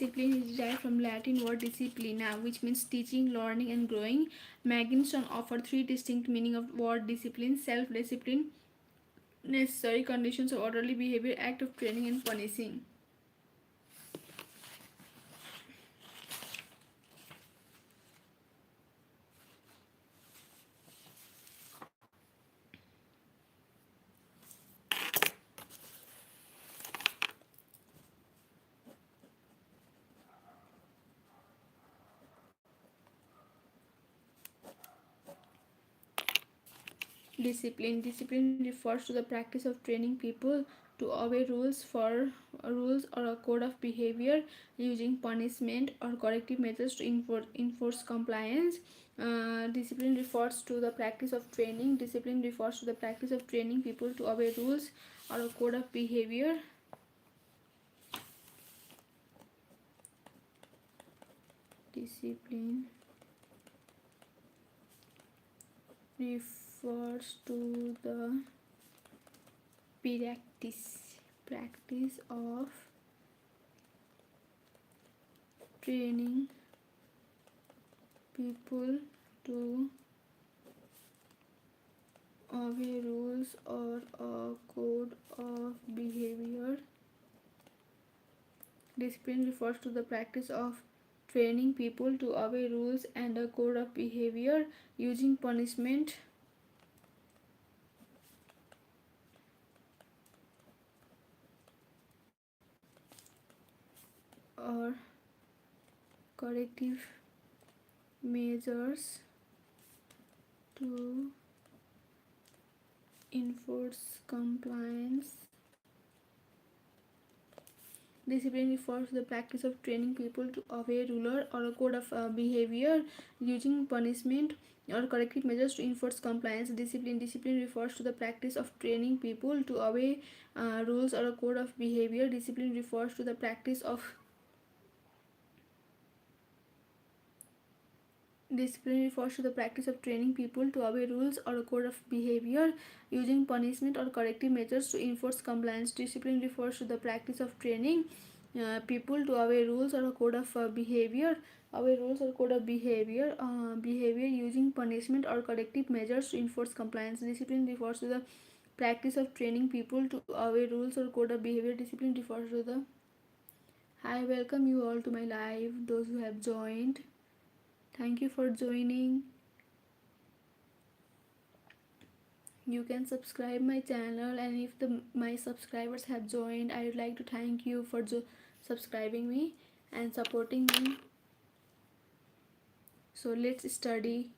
Discipline is derived from Latin word disciplina, which means teaching, learning, and growing. Magginson offered three distinct meanings of word discipline: self-discipline, necessary conditions of orderly behavior, act of training, and punishing. Discipline refers to the practice of training people to obey rules or a code of behavior using punishment or corrective measures to enforce compliance. Discipline refers to the practice of training. Discipline refers to the practice of training people to obey rules or a code of behavior. Discipline refers to the practice of training people to obey rules or a code of behavior. Discipline refers to the practice of training people to obey rules and a code of behavior using punishment or corrective measures to enforce compliance. Discipline refers to the practice of training people to obey ruler or a code of behavior using punishment or corrective measures to enforce compliance. Discipline refers to the practice of training people to obey rules or a code of behavior. Discipline refers to the practice of training people to obey rules or a code of behavior using punishment or corrective measures to enforce compliance. Discipline refers to the practice of training people to obey rules or a code of behavior using punishment or corrective measures to enforce compliance. Discipline refers to the practice of training people to obey rules or code of behavior. Discipline refers to the Hi, welcome you all to my live, those who have joined. Thank you for joining. You can subscribe my channel, and if my subscribers have joined, I would like to thank you for subscribing me and supporting me. So let's study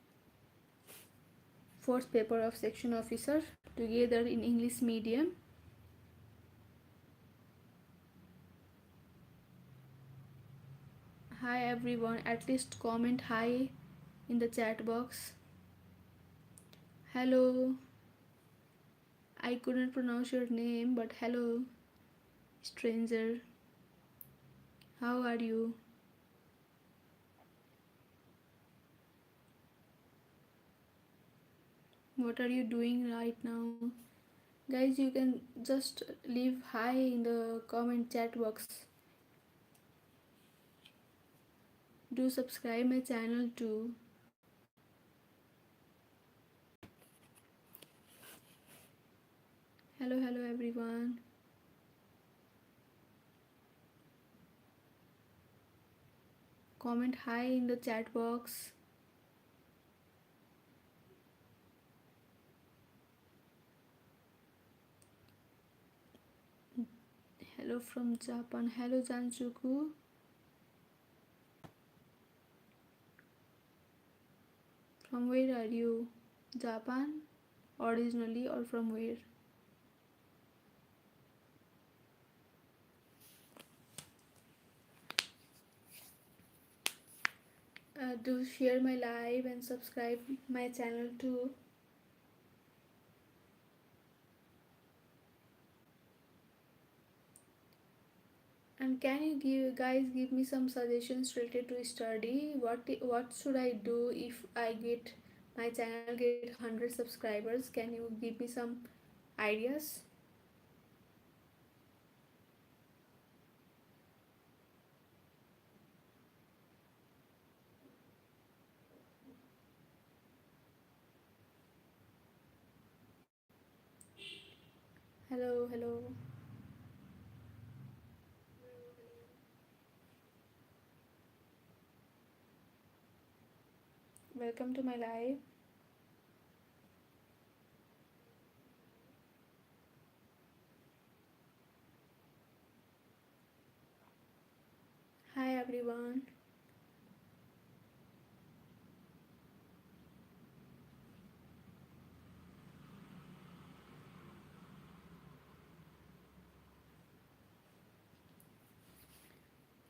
fourth paper of section officer together in English medium. Hi everyone, at least comment hi in the chat box. Hello, I couldn't pronounce your name, but hello stranger, how are you? What are you doing right now? Guys, you can just leave hi in the comment chat box. Do subscribe my channel too. Hello everyone. Comment hi in the chat box. Hello from Japan. Hello Janchuku. From where are you? Japan originally or from where? Do share my live and subscribe my channel too. And can you guys give me some suggestions related to study? What should I do if my channel get 100 subscribers? Can you give me some ideas? Hello, hello. Welcome to my live. Hi everyone.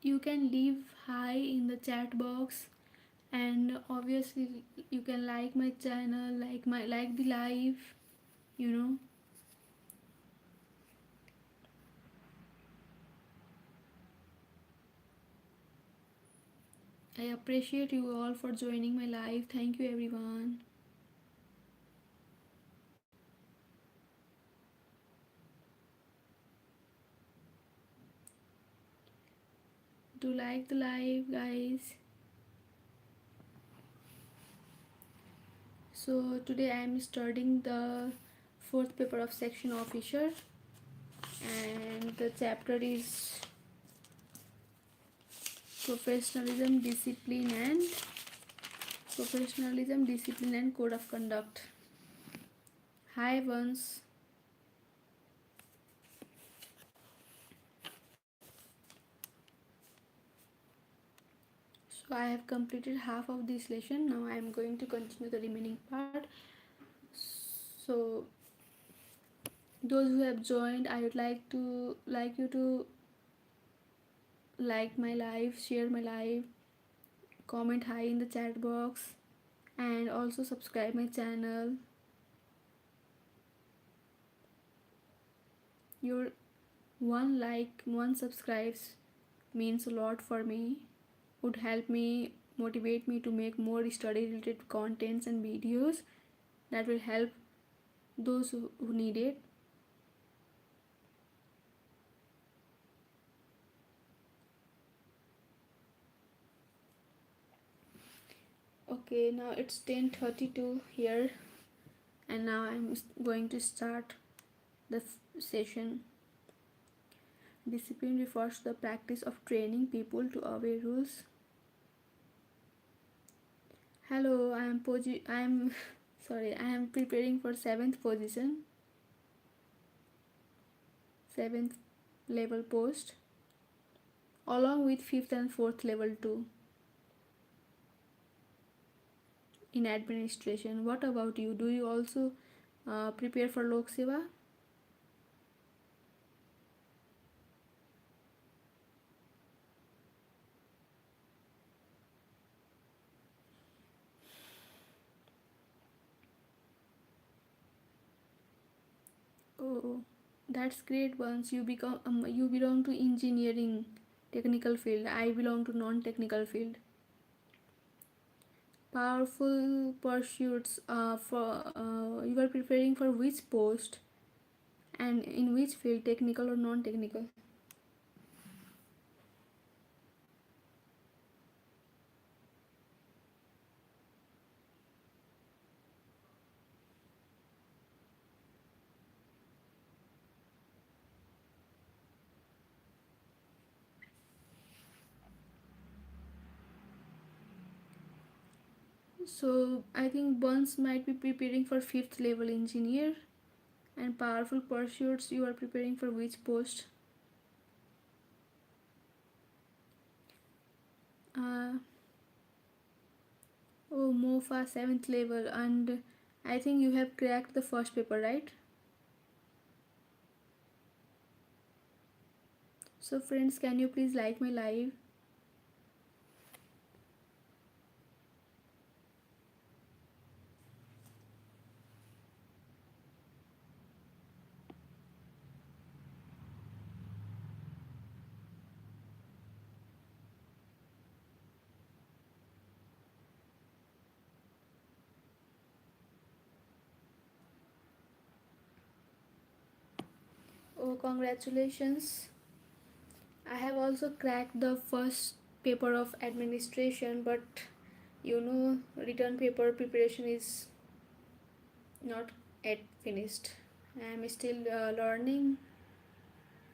You can leave hi in the chat box, and obviously you can like my channel, like the live, you know. I appreciate you all for joining my live. Thank you everyone. Do like the live, guys. So today I am studying the fourth paper of section officer, and the chapter is professionalism, discipline and code of conduct. Hi once. So I have completed half of this lesson. Now I am going to continue the remaining part. So those who have joined, I would like you to like my live, share my live, comment hi in the chat box, and also subscribe my channel. Your one like, one subscribes means a lot for me, would help me, motivate me to make more study related contents and videos that will help those who need it. Okay, now it's 10:32 here, and now I'm going to start the session. Discipline refers to the practice of training people to obey rules. Hello, I am sorry, I am preparing for seventh position, seventh level post, along with fifth and fourth level too in administration. What about you? Do you also prepare for Loksewa? Oh, that's great. Once you belong to engineering technical field. I belong to non-technical field. Powerful pursuits. For you are preparing for which post and in which field, technical or non-technical? So I think Buns might be preparing for fifth level engineer, and powerful pursuits you are preparing for which post? Uh, oh, MOFA seventh level, and I think you have cracked the first paper, right? So friends, can you please like my live? Oh, congratulations. I have also cracked the first paper of administration, but written paper preparation is not yet finished. I'm still learning,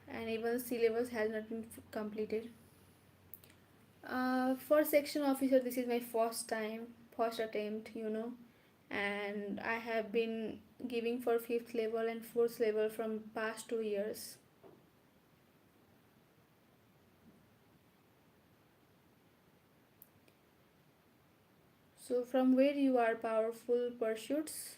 and even syllabus has not been completed. For section officer, this is my first attempt, and I have been giving for fifth level and fourth level from past 2 years. So from where you are powerful pursuits?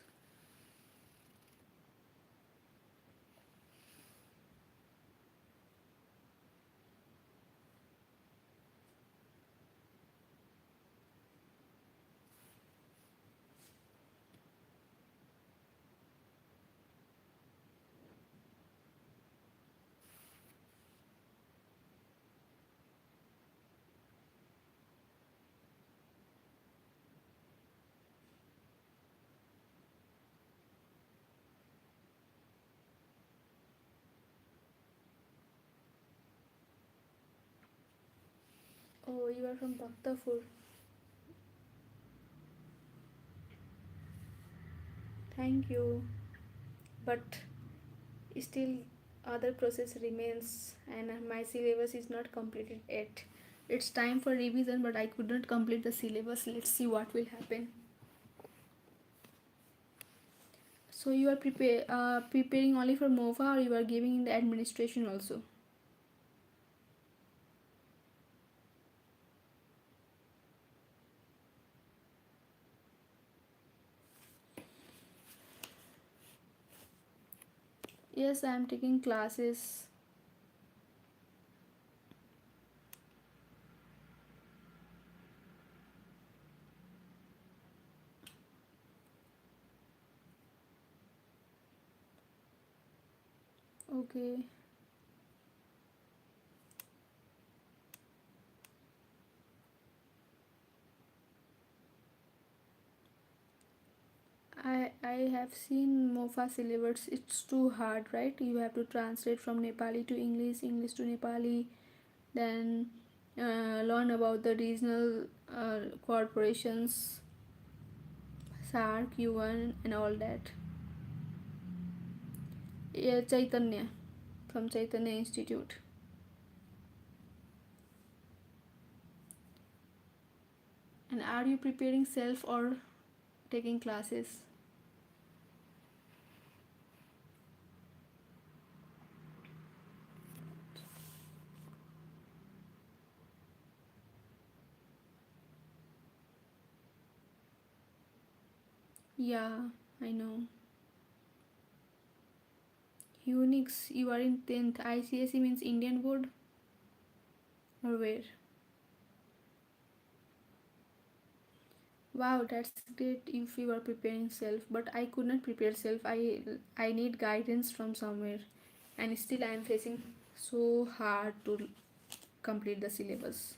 Oh, you are from Bhaktapur. Thank you. But still, other process remains, and my syllabus is not completed yet. It's time for revision, but I could not complete the syllabus. Let's see what will happen. So you are preparing only for MOFA, or you are giving in the administration also? Yes, I am taking classes. Okay. I have seen MOFA syllabus. It's too hard, right? You have to translate from Nepali to English, English to Nepali, then learn about the regional corporations, SARC, UN, and all that. Yeah, Chaitanya from Chaitanya Institute. And are you preparing self or taking classes? Yeah, I know. Unix, you are in 10th. ICSE means Indian board, or where? Wow, that's great if you are preparing self, but I could not prepare self. I need guidance from somewhere, and still I am facing so hard to complete the syllabus.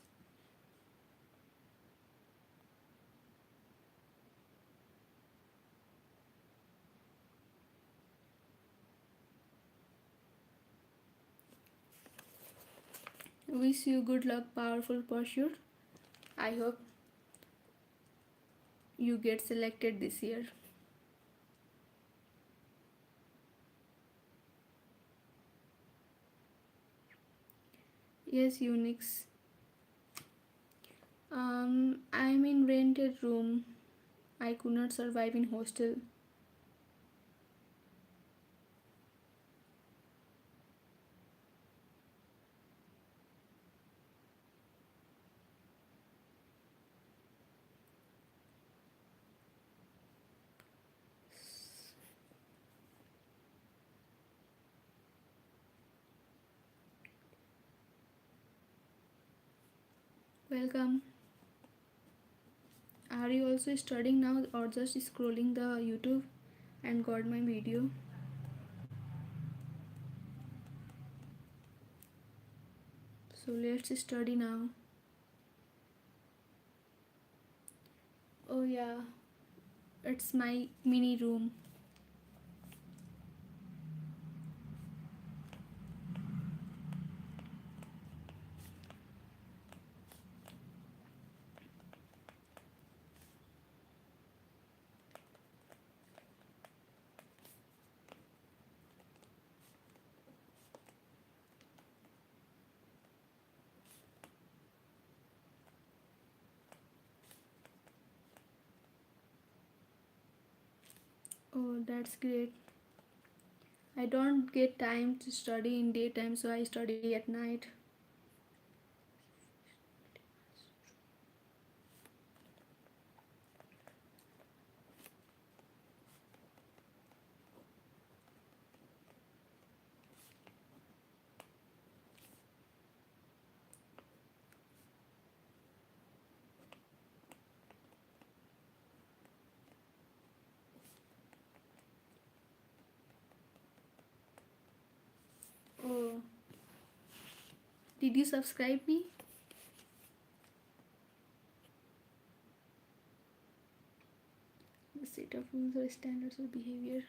Wish you good luck, powerful pursuit. I hope you get selected this year. Yes, Unix. I'm in rented room. I could not survive in hostel. Welcome. Are you also studying now or just scrolling the YouTube and got my video? So let's study now. Oh yeah, it's my mini room. Oh, that's great. I don't get time to study in daytime, so I study at night. Oh, did you subscribe me? The set of rules or standards of behavior.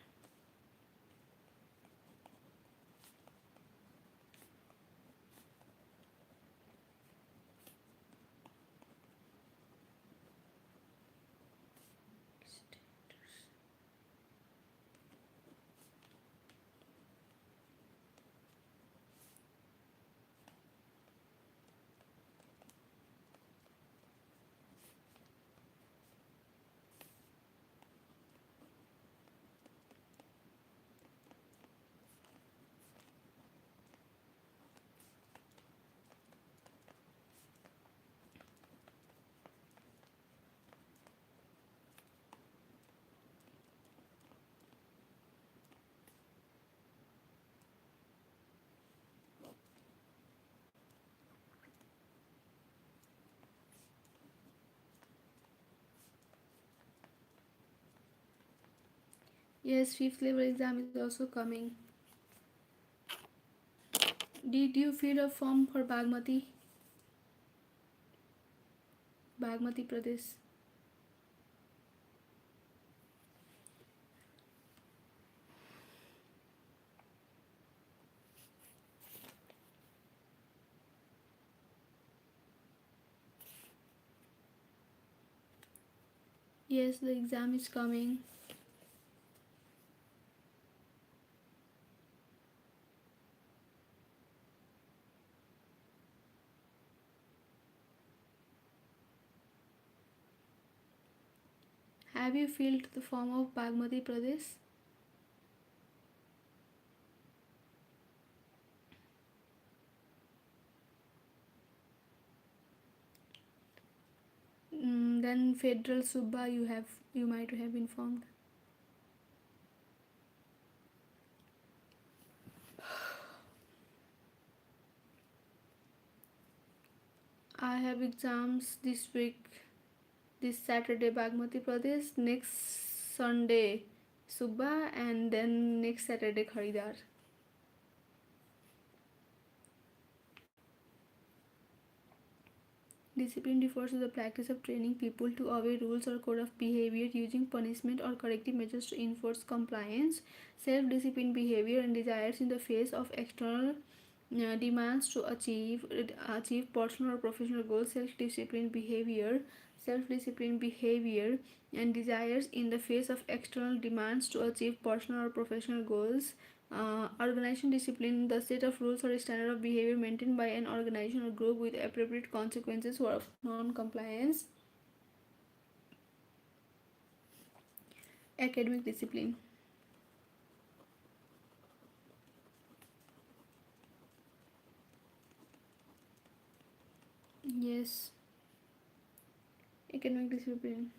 Yes, fifth level exam is also coming. Did you fill a form for Bagmati Pradesh? Yes, the exam is coming. Have you filled the form of Bagmati Pradesh? Then Federal Subba you might have informed. I have exams this week. This Saturday Bagmati Pradesh, next Sunday Subba, and then next Saturday Kharidar. Discipline refers to the practice of training people to obey rules or code of behavior using punishment or corrective measures to enforce compliance. Self-disciplined behavior and desires in the face of external demands to achieve personal or professional goals. Self-disciplined behavior and desires in the face of external demands to achieve personal or professional goals. Organization discipline, the set of rules or standard of behavior maintained by an organization or group with appropriate consequences for non-compliance. Academic discipline. Yes, academic discipline.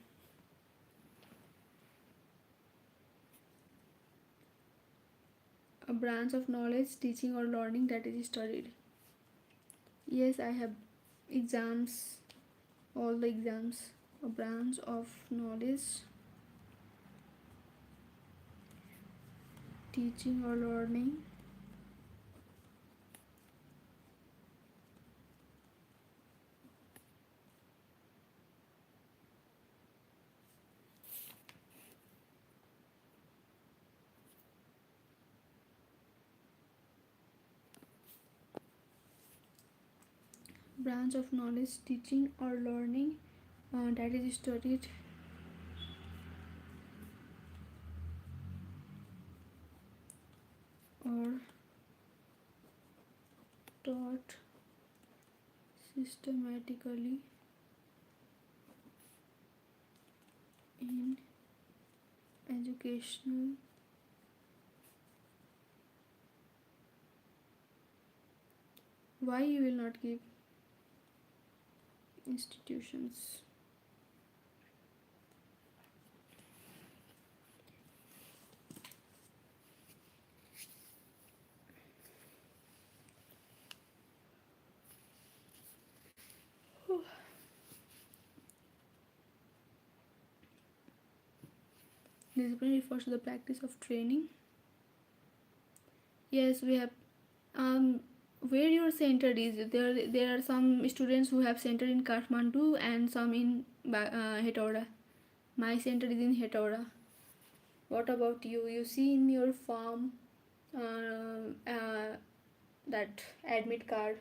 A branch of knowledge, teaching, or learning that is studied. Yes, I have exams, all the exams. A branch of knowledge, teaching, or learning. Branch of knowledge, teaching, or learning that is studied or taught systematically in educational why you will not give institutions. Discipline refers to the practice of training. Yes, we have. Um, where your center is? There are some students who have center in Kathmandu and some in Hetauda. My center is in Hetauda. What about you? You see in your form that admit card,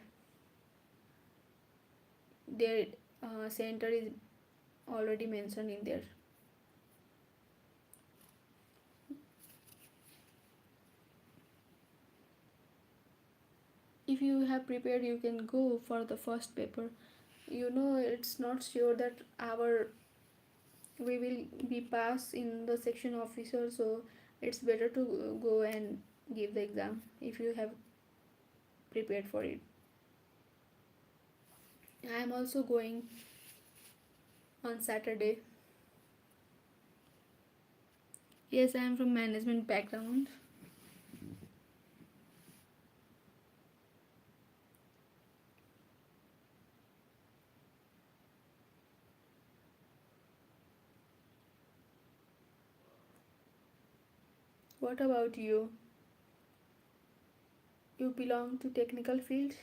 their center is already mentioned in there. If you have prepared, you can go for the first paper. It's not sure that our we will be passed in the section officer, so it's better to go and give the exam if you have prepared for it. I am also going on Saturday. Yes, I am from management background. What about you? You belong to technical field?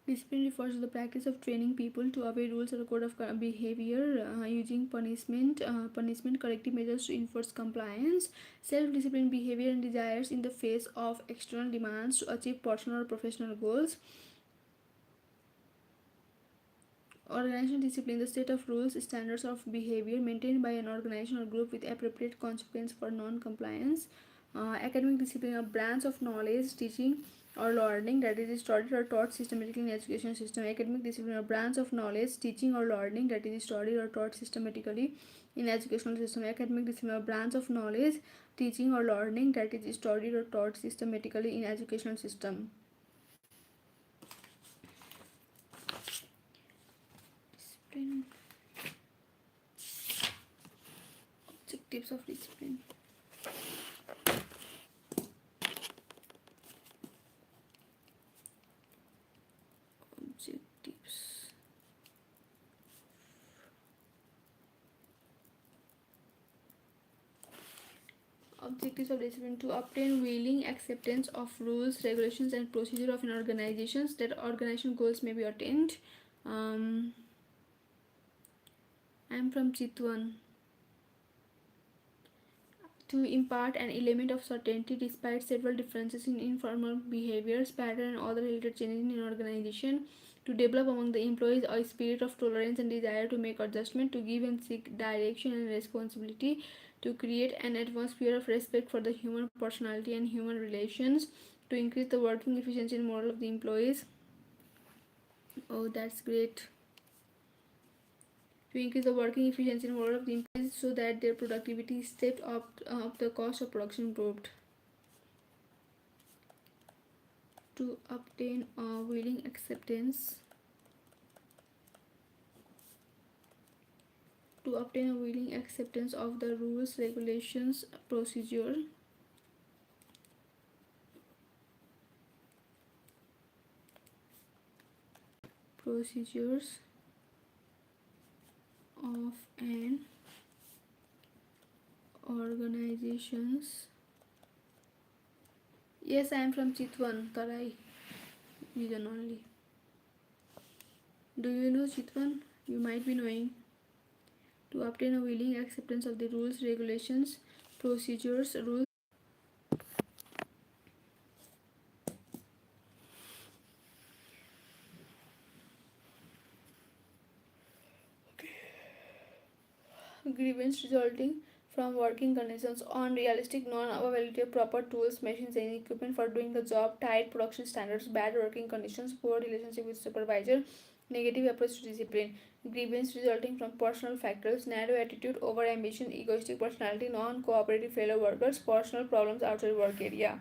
Discipline refers to the practice of training people to obey rules or a code of behavior using punishment, corrective measures to enforce compliance, self-disciplined behavior and desires in the face of external demands to achieve personal or professional goals. Organizational discipline, the set of rules, standards of behavior maintained by an organization or group with appropriate consequence for non-compliance. Academic discipline, a branch of knowledge, teaching, or learning that is studied or taught systematically in education system. Academic discipline, a branch of knowledge, teaching, or learning that is studied or taught systematically in educational system. Academic discipline, a branch of knowledge, teaching, or learning that is studied or taught systematically in educational system. Discipline. Objectives of discipline. Objectives. Objectives of discipline: to obtain willing acceptance of rules, regulations, and procedure of an organization that organization goals may be attained. I'm from Chitwan. To impart an element of certainty despite several differences in informal behaviors, pattern, and other related changes in an organization. To develop among the employees a spirit of tolerance and desire to make adjustment, to give and seek direction and responsibility, to create an atmosphere of respect for the human personality and human relations, to increase the working efficiency and morale of the employees. Oh, that's great. To increase the working efficiency and morale of the employees so that their productivity is stepped up, the cost of production improved. To obtain a willing acceptance of the rules, regulations, procedures of an organizations. Yes, I am from Chitwan, Tarai region only. Do you know Chitwan? You might be knowing. To obtain a willing acceptance of the rules, regulations, procedures, rules. Grievance resulting from working conditions, unrealistic non-availability of proper tools, machines, and equipment for doing the job, tight production standards, bad working conditions, poor relationship with supervisor, Negative approach to discipline, grievance resulting from personal factors, narrow attitude, over ambition, egoistic personality, non cooperative fellow workers, personal problems outside work area.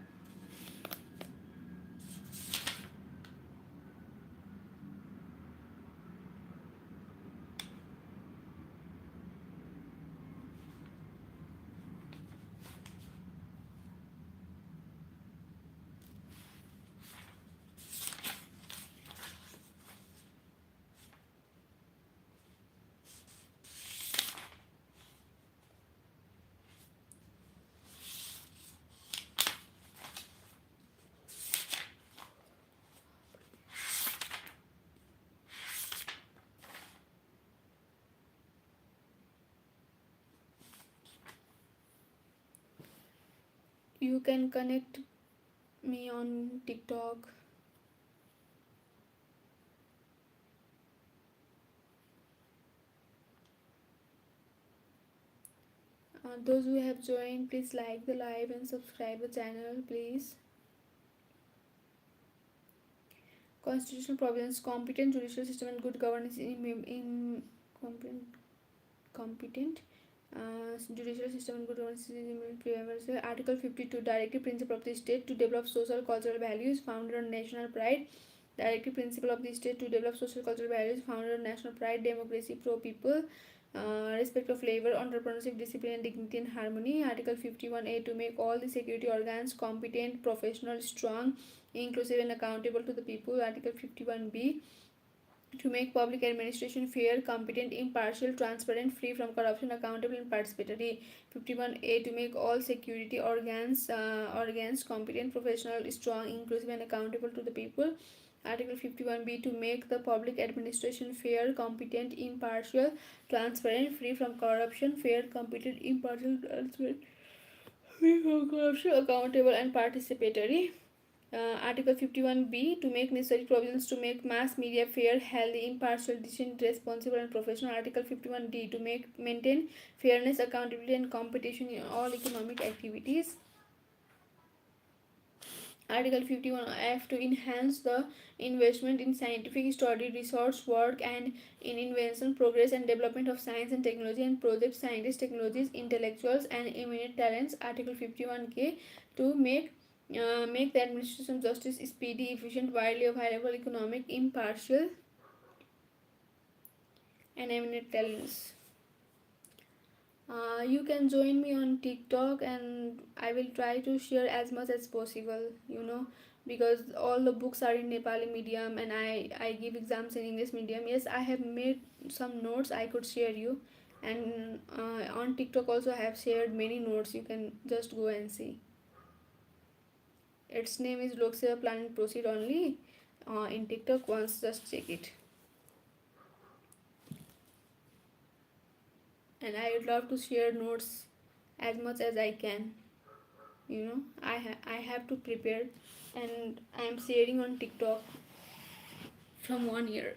You can connect me on TikTok. Those who have joined, please like the live and subscribe the channel, please. Constitutional provisions, competent judicial system and good governance in competent, competent judicial system and good governance in Article 52, directive principle of the state to develop social cultural values founded on national pride. Directive principle of the state to develop social cultural values founded on national pride, democracy, pro people, respect of labor, entrepreneurship, discipline, and dignity and harmony. Article 51A to make all the security organs competent, professional, strong, inclusive, and accountable to the people. Article 51B to make public administration fair, competent, impartial, transparent, free from corruption, accountable, and participatory. 51A to make all security organs competent, professional, strong, inclusive, and accountable to the people. Article 51B to make the public administration fair, competent, impartial, transparent, free from corruption, fair, competent, impartial, transparent, free from corruption, accountable, and participatory. Article 51B to make necessary provisions to make mass media fair, healthy, impartial, decent, responsible, and professional. Article 51D to maintain fairness, accountability, and competition in all economic activities. Article 51F to enhance the investment in scientific study, research work, and in invention, progress, and development of science and technology and project scientists, technologies, intellectuals, and eminent talents. Article 51K to make the administration of justice speedy, efficient, widely available, economic, impartial, and eminent talents. You can join me on TikTok and I will try to share as much as possible, because all the books are in Nepali medium and I give exams in English medium. Yes, I have made some notes I could share you, and on TikTok also I have shared many notes. You can just go and see. Its name is Loksewa Plan and Proceed only in TikTok. Once just check it. And I would love to share notes as much as I can. I have to prepare, and I am sharing on TikTok from 1 year.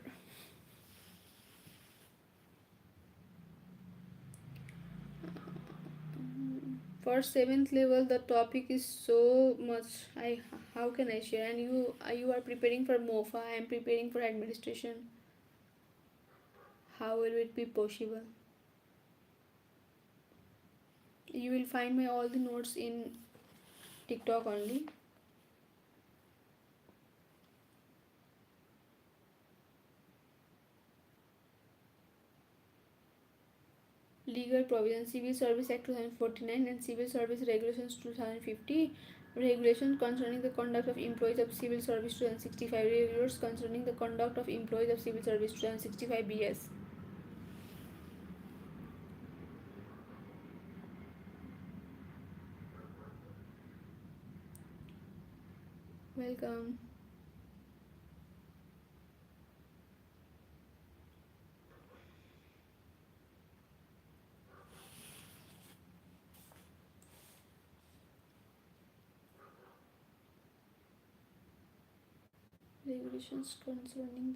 For 7th level, the topic is so much. I How can I share? And you are preparing for MOFA. I am preparing for administration. How will it be possible? You will find my all the notes in TikTok only. Legal provisions, Civil Service Act 2049 and Civil Service Regulations 2050, regulations concerning the conduct of employees of civil service 2065, regulations concerning the conduct of employees of civil service 2065 BS. Welcome. Regulations concerning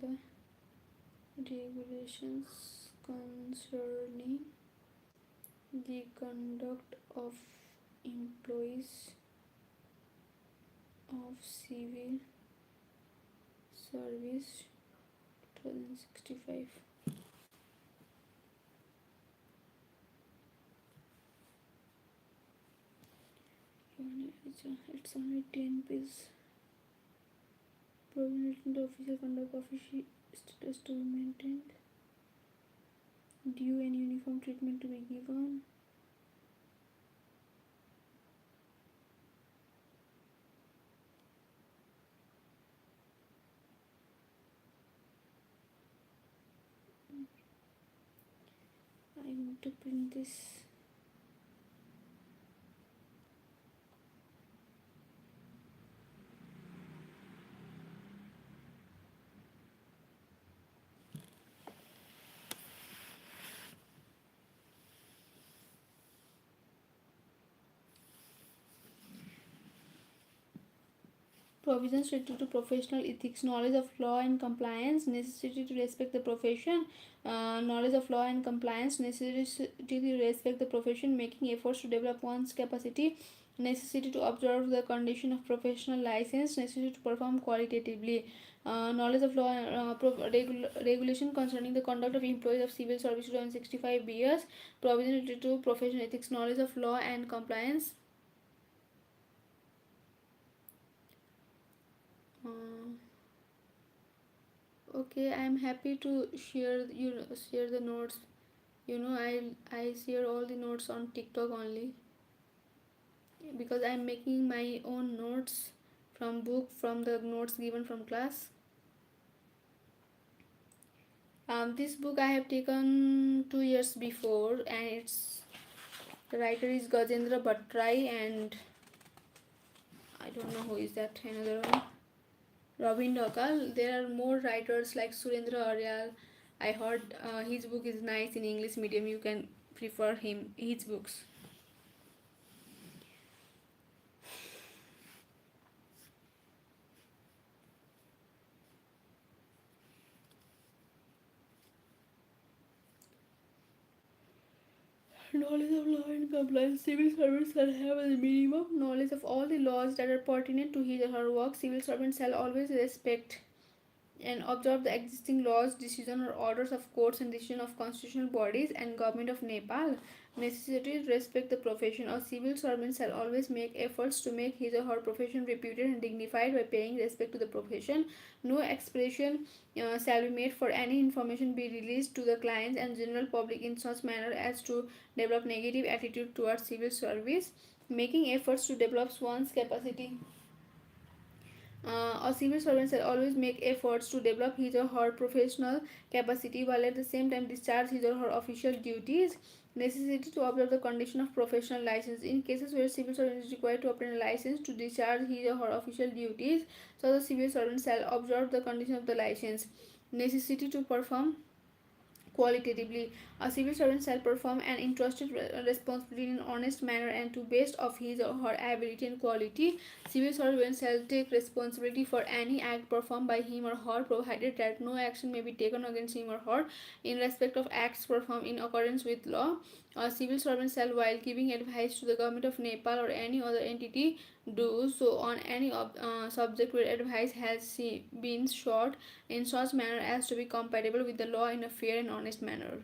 the conduct of employees of civil service 2065. It's only 10 pages. Provisional the official conduct official status to be maintained. Due and uniform treatment to be given. I want to print this. Provisions related to professional ethics, knowledge of law and compliance, necessity to respect the profession, knowledge of law and compliance, necessity to respect the profession, making efforts to develop one's capacity, necessity to observe the condition of professional license, necessity to perform qualitatively, knowledge of law and regulation concerning the conduct of employees of civil service 265 BS, provision related to professional ethics, knowledge of law and compliance. Uh, Okay, I'm happy to share the notes. I share all the notes on TikTok only because I'm making my own notes from book from the notes given from class. This book I have taken 2 years before, and it's the writer is Gajendra Bhattrai, and I don't know who is that another one. Robin Dokal. There are more writers like Surendra Aryal. I heard his book is nice in English medium. You can prefer his books. Knowledge of law and compliance. Civil servants shall have a minimum knowledge of all the laws that are pertinent to his or her work. Civil servants shall always respect and observe the existing laws, decision or orders of courts and decision of constitutional bodies and government of Nepal. Necessity to respect the profession. A civil servant shall always make efforts to make his or her profession reputed and dignified by paying respect to the profession. No expression shall be made for any information be released to the clients and general public in such manner as to develop negative attitude towards civil service. Making efforts to develop one's capacity. A civil servant shall always make efforts to develop his or her professional capacity while at the same time discharge his or her official duties. Necessity to observe the condition of professional license. In cases where civil servant is required to obtain a license to discharge his or her official duties, so the civil servant shall observe the condition of the license. Necessity to perform qualitatively. A civil servant shall perform an entrusted responsibility in an honest manner and to best of his or her ability and quality. Civil servant shall take responsibility for any act performed by him or her, provided that no action may be taken against him or her in respect of acts performed in accordance with law. A civil servant shall, while giving advice to the government of Nepal or any other entity, do so on any subject where advice has been sought in such manner as to be compatible with the law in a fair and honest manner.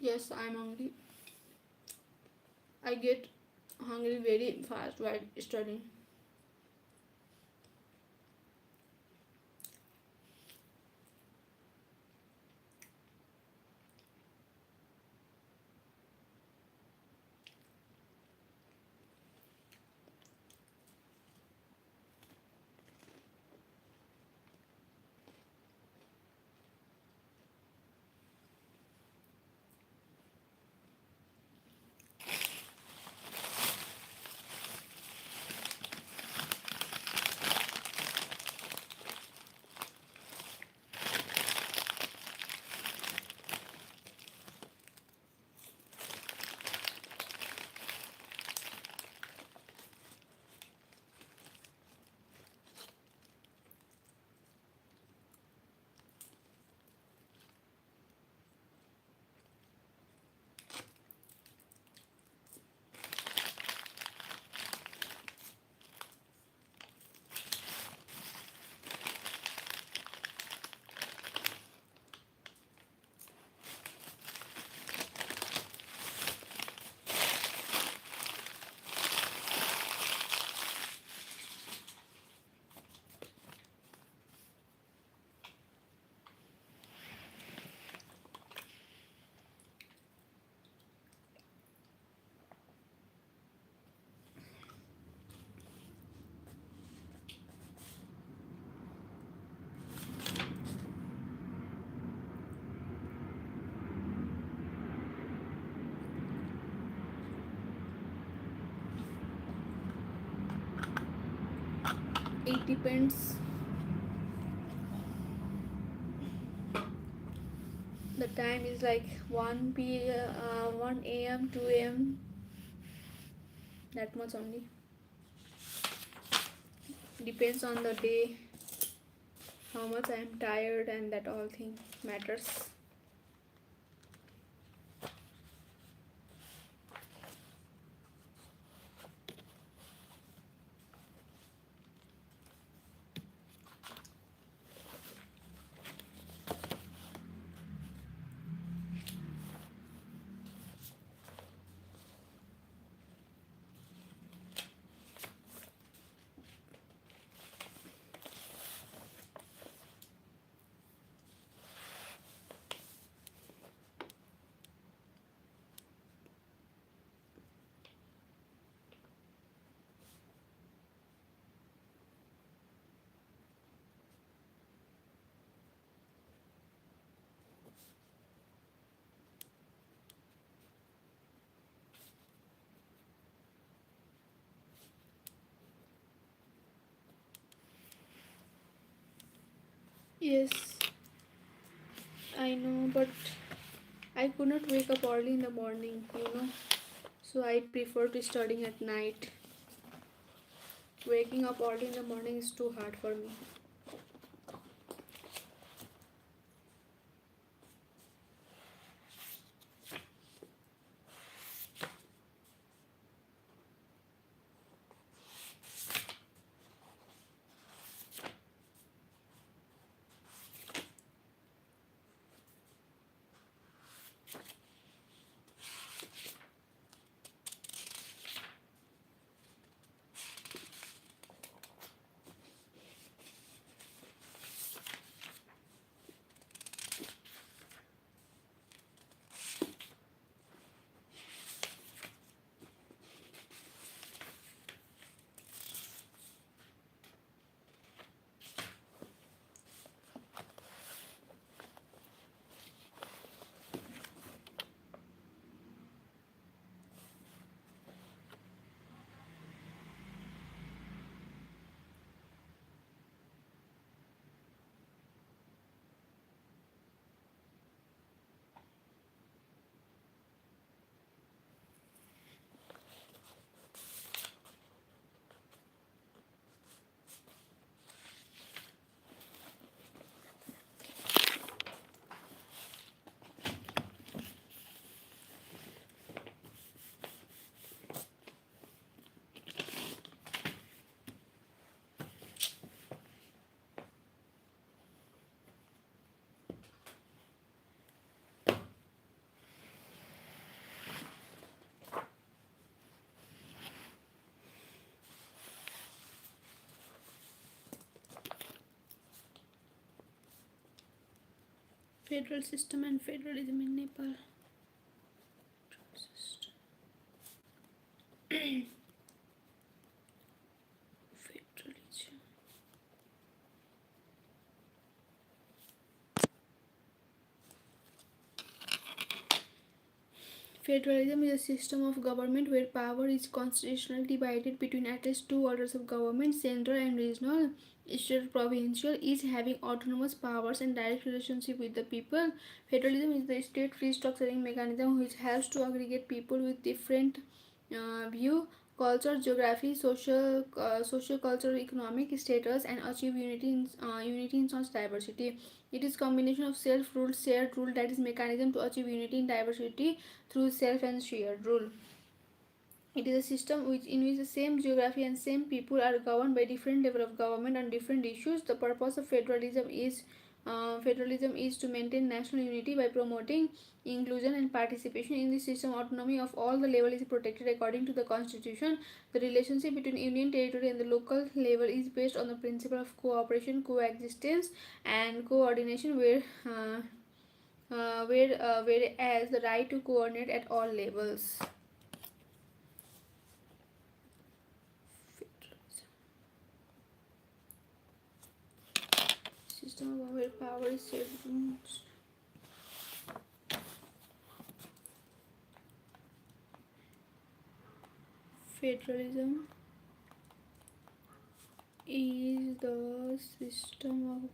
Yes, I'm hungry. I get hungry very fast while studying. 8 depends. The time is like 1 a.m., 2 a.m. That much only. Depends on the day, how much I am tired, and that all thing matters. Yes, I know, but I could not wake up early in the morning. So I prefer to studying at night. Waking up early in the morning is too hard for me. Federal system and federalism in Nepal. Federalism. Federalism is a system of government where power is constitutionally divided between at least two orders of government, central and regional, state, provincial, each having autonomous powers and direct relationship with the people. Federalism is the state restructuring mechanism which helps to aggregate people with different view, culture, geography, cultural, economic status, and achieve unity in such diversity. It is combination of self-rule, shared rule, that is mechanism to achieve unity in diversity through self and shared rule. It is a system in which the same geography and same people are governed by different level of government on different issues. The purpose of federalism is to maintain national unity by promoting inclusion and participation in the system. Autonomy of all the level is protected according to the constitution. The relationship between union territory and the local level is based on the principle of cooperation, coexistence, and coordination, whereas the right to coordinate at all levels. System of where power is shared. Federalism is the system of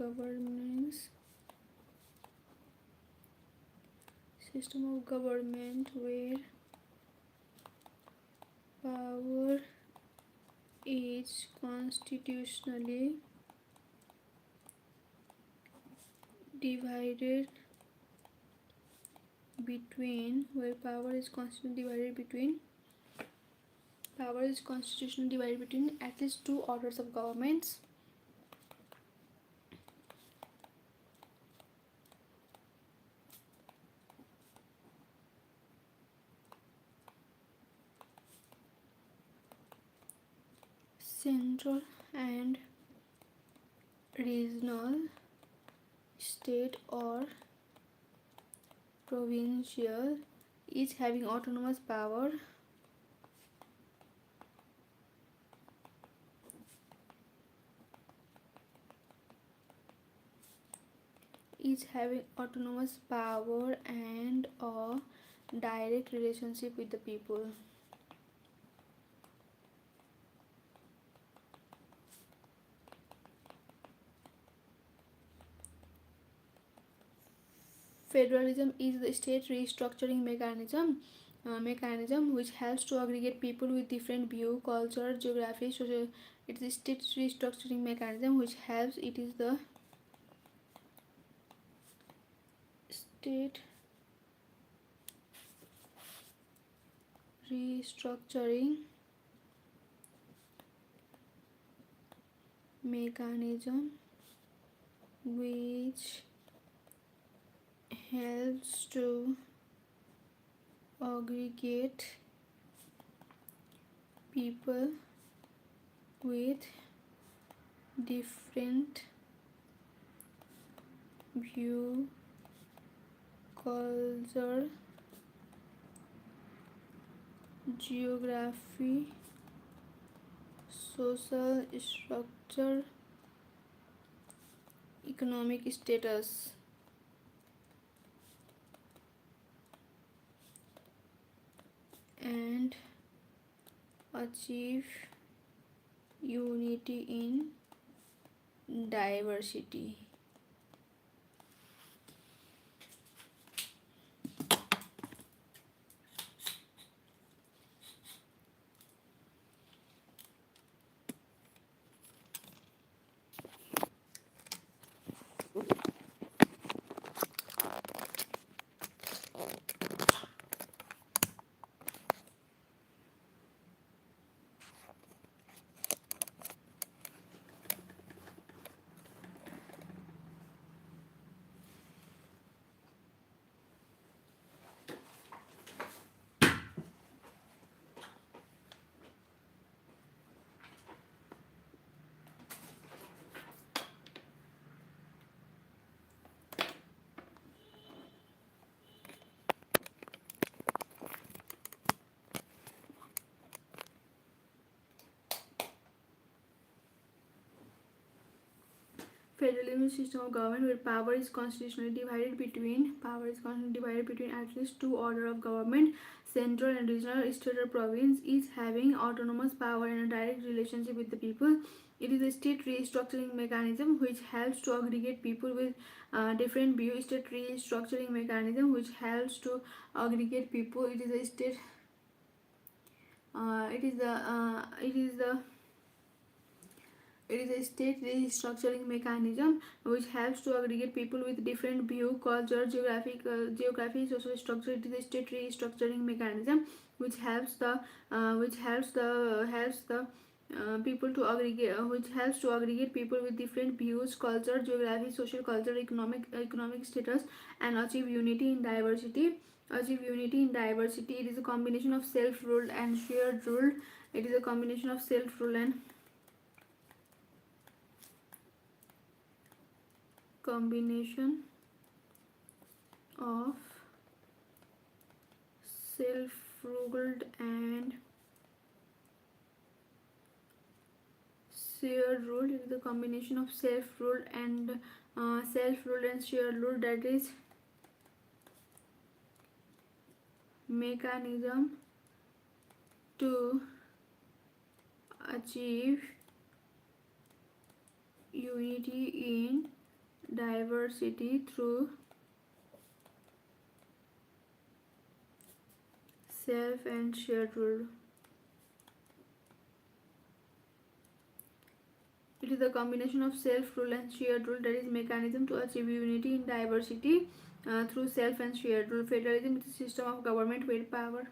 government where power is constitutionally divided between at least two orders of governments, central and regional, state or provincial, each having autonomous power and a direct relationship with the people. Federalism is the state restructuring mechanism which helps to aggregate people with different view, culture, geography, social. It is a state restructuring mechanism which helps. It is the state restructuring mechanism which helps to aggregate people with different view, culture, geography, social structure, economic status, and achieve unity in diversity. Federalism is a system of government where power is constitutionally divided between at least two order of government, central and regional, state or province, each having autonomous power and a direct relationship with the people. It is a state restructuring mechanism which helps to aggregate people with different views. State restructuring mechanism which helps to aggregate people. It is a state. It is the. It is a state restructuring mechanism which helps to aggregate people with different view, culture, geography, social structure. It is a state restructuring mechanism which helps the people to aggregate, which helps to aggregate people with different views, culture, geography, social, culture, economic status, and achieve unity in diversity. Achieve unity in diversity. It is a combination of self-ruled and shared rule. It is a combination of self-rule and combination of self-ruled and shared rule. It is a combination of self-ruled and shared rule, that is mechanism to achieve unity in diversity through self and shared rule. It is a combination of self-rule and shared rule, that is mechanism to achieve unity in diversity through self and shared rule. Federalism is a system of government where power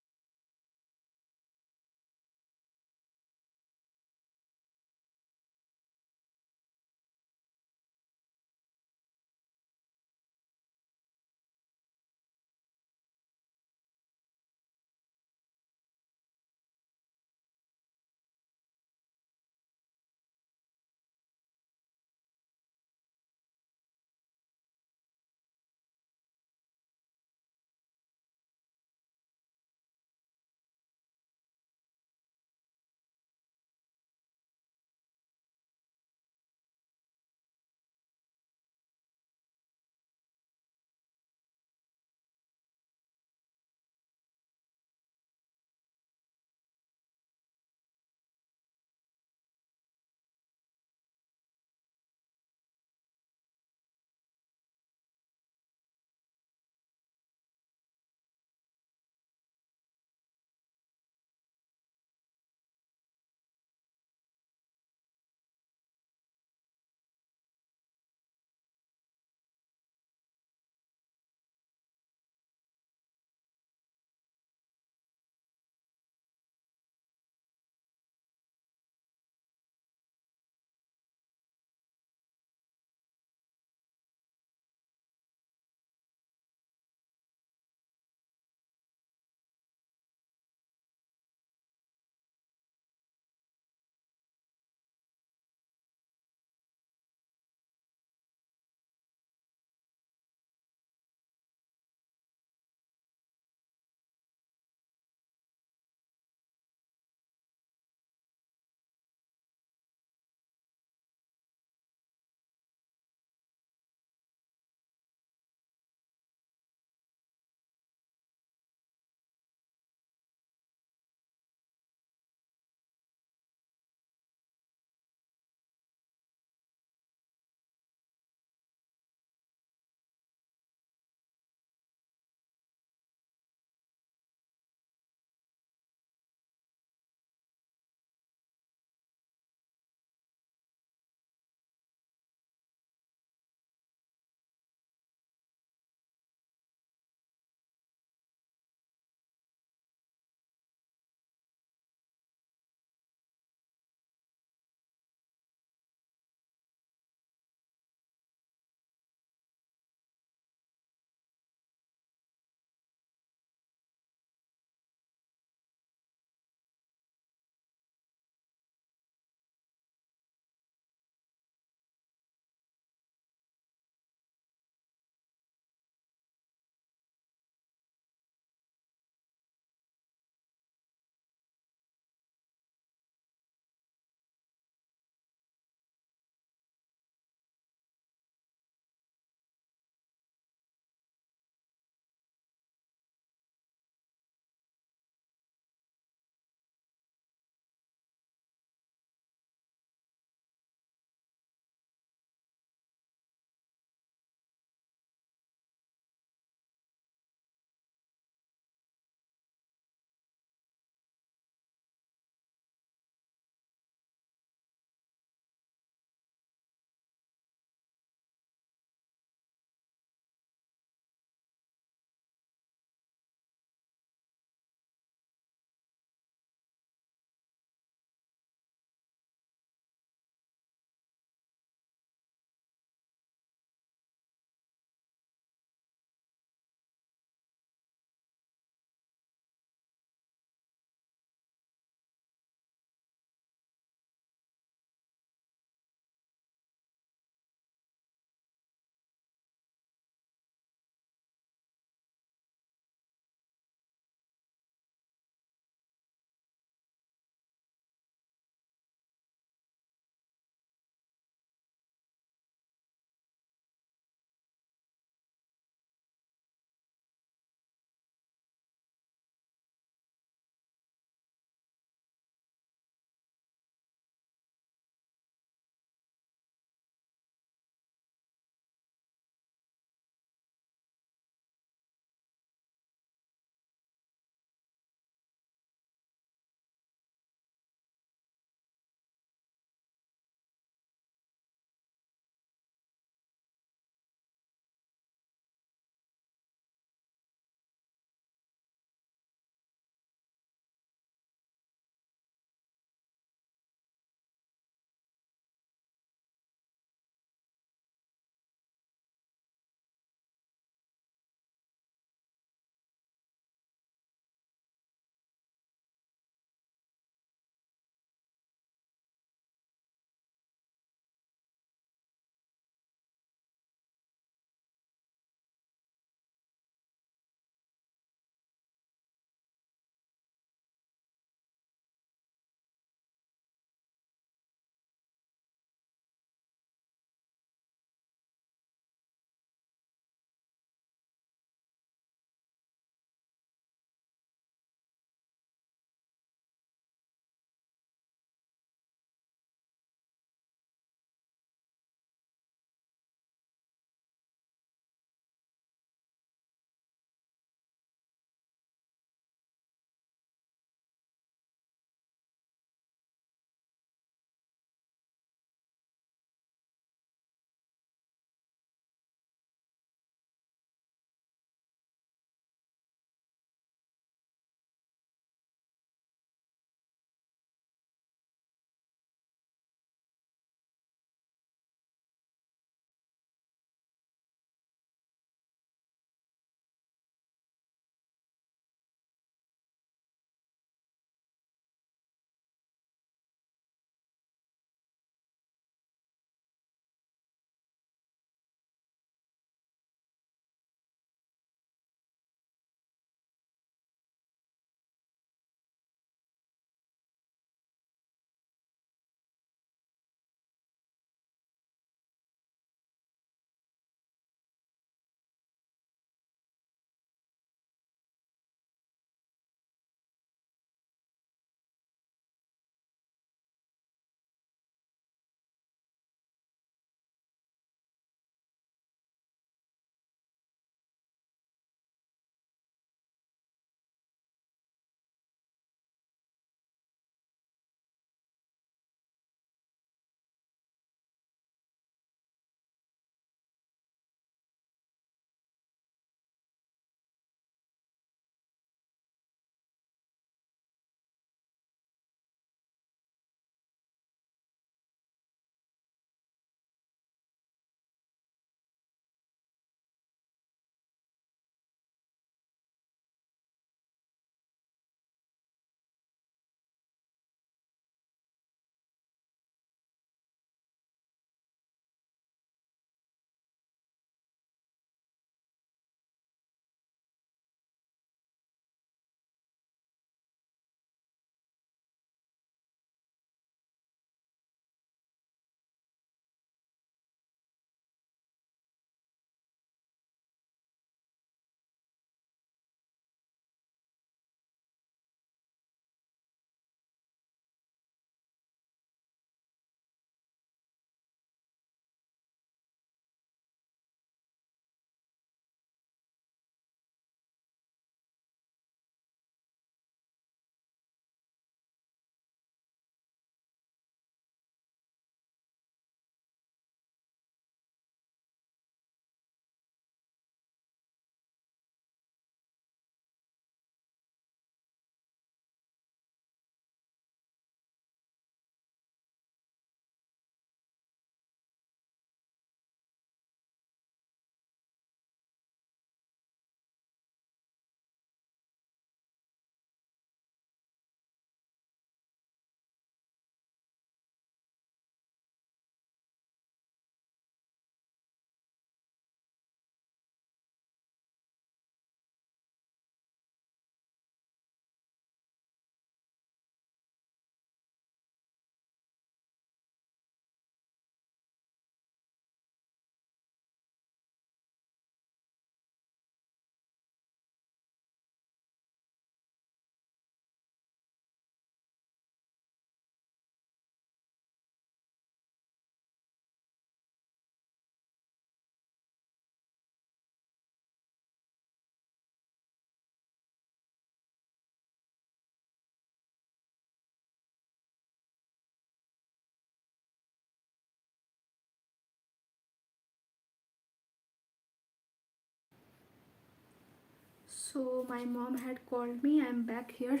So my mom had called me. I'm back here.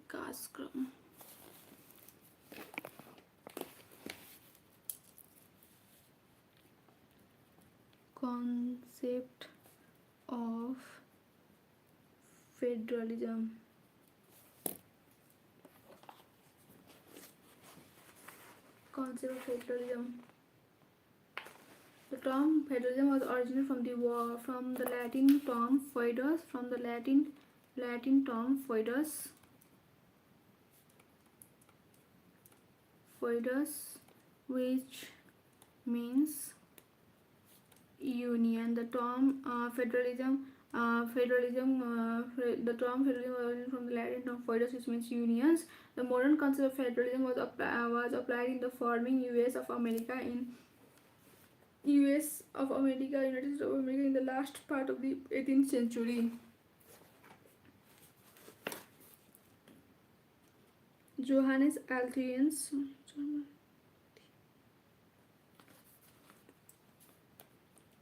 Kaskram. Concept of federalism. Concept of federalism. The term federalism was originated from the Latin term foedus, foedus, which means union. The term federalism the term federalism was originated from the Latin term foedus, which means unions. The modern concept of federalism was applied in the forming United States of America, United States of America in the last part of the 18th century. Johannes Althians,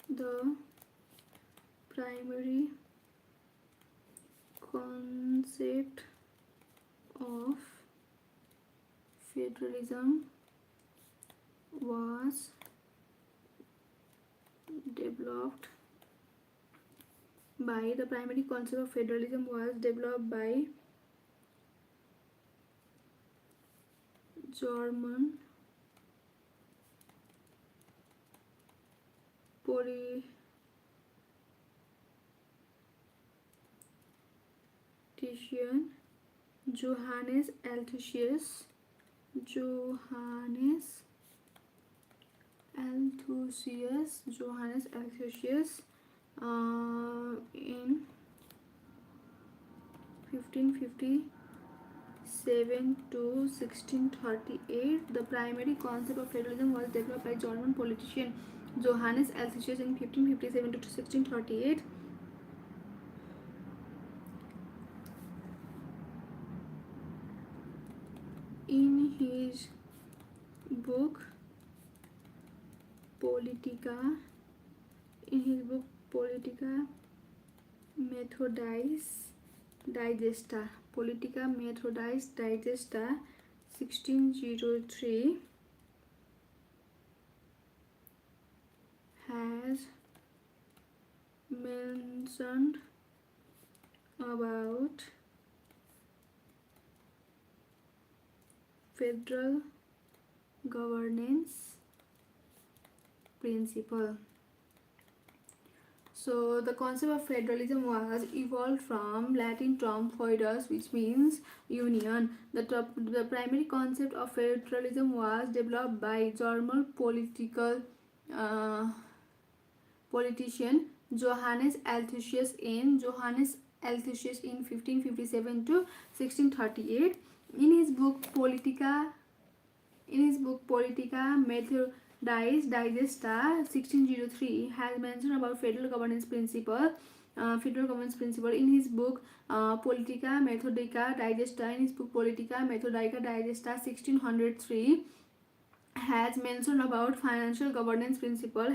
the primary concept of federalism was developed by German politician Johannes Althusius in 1557 to 1638. The primary concept of federalism was developed by German politician Johannes Althusius in 1557 to 1638. In his book Politica Methodis Digesta 1603 has mentioned about federal governance principle. So the concept of federalism was evolved from Latin term foedus, which means union. The primary concept of federalism was developed by German politician Johannes Althusius in 1557 to 1638. In his book Politica Methodis Digesta 1603 has mentioned about federal governance principle. In his book Politica Methodika Digesta 1603 has mentioned about financial governance principle.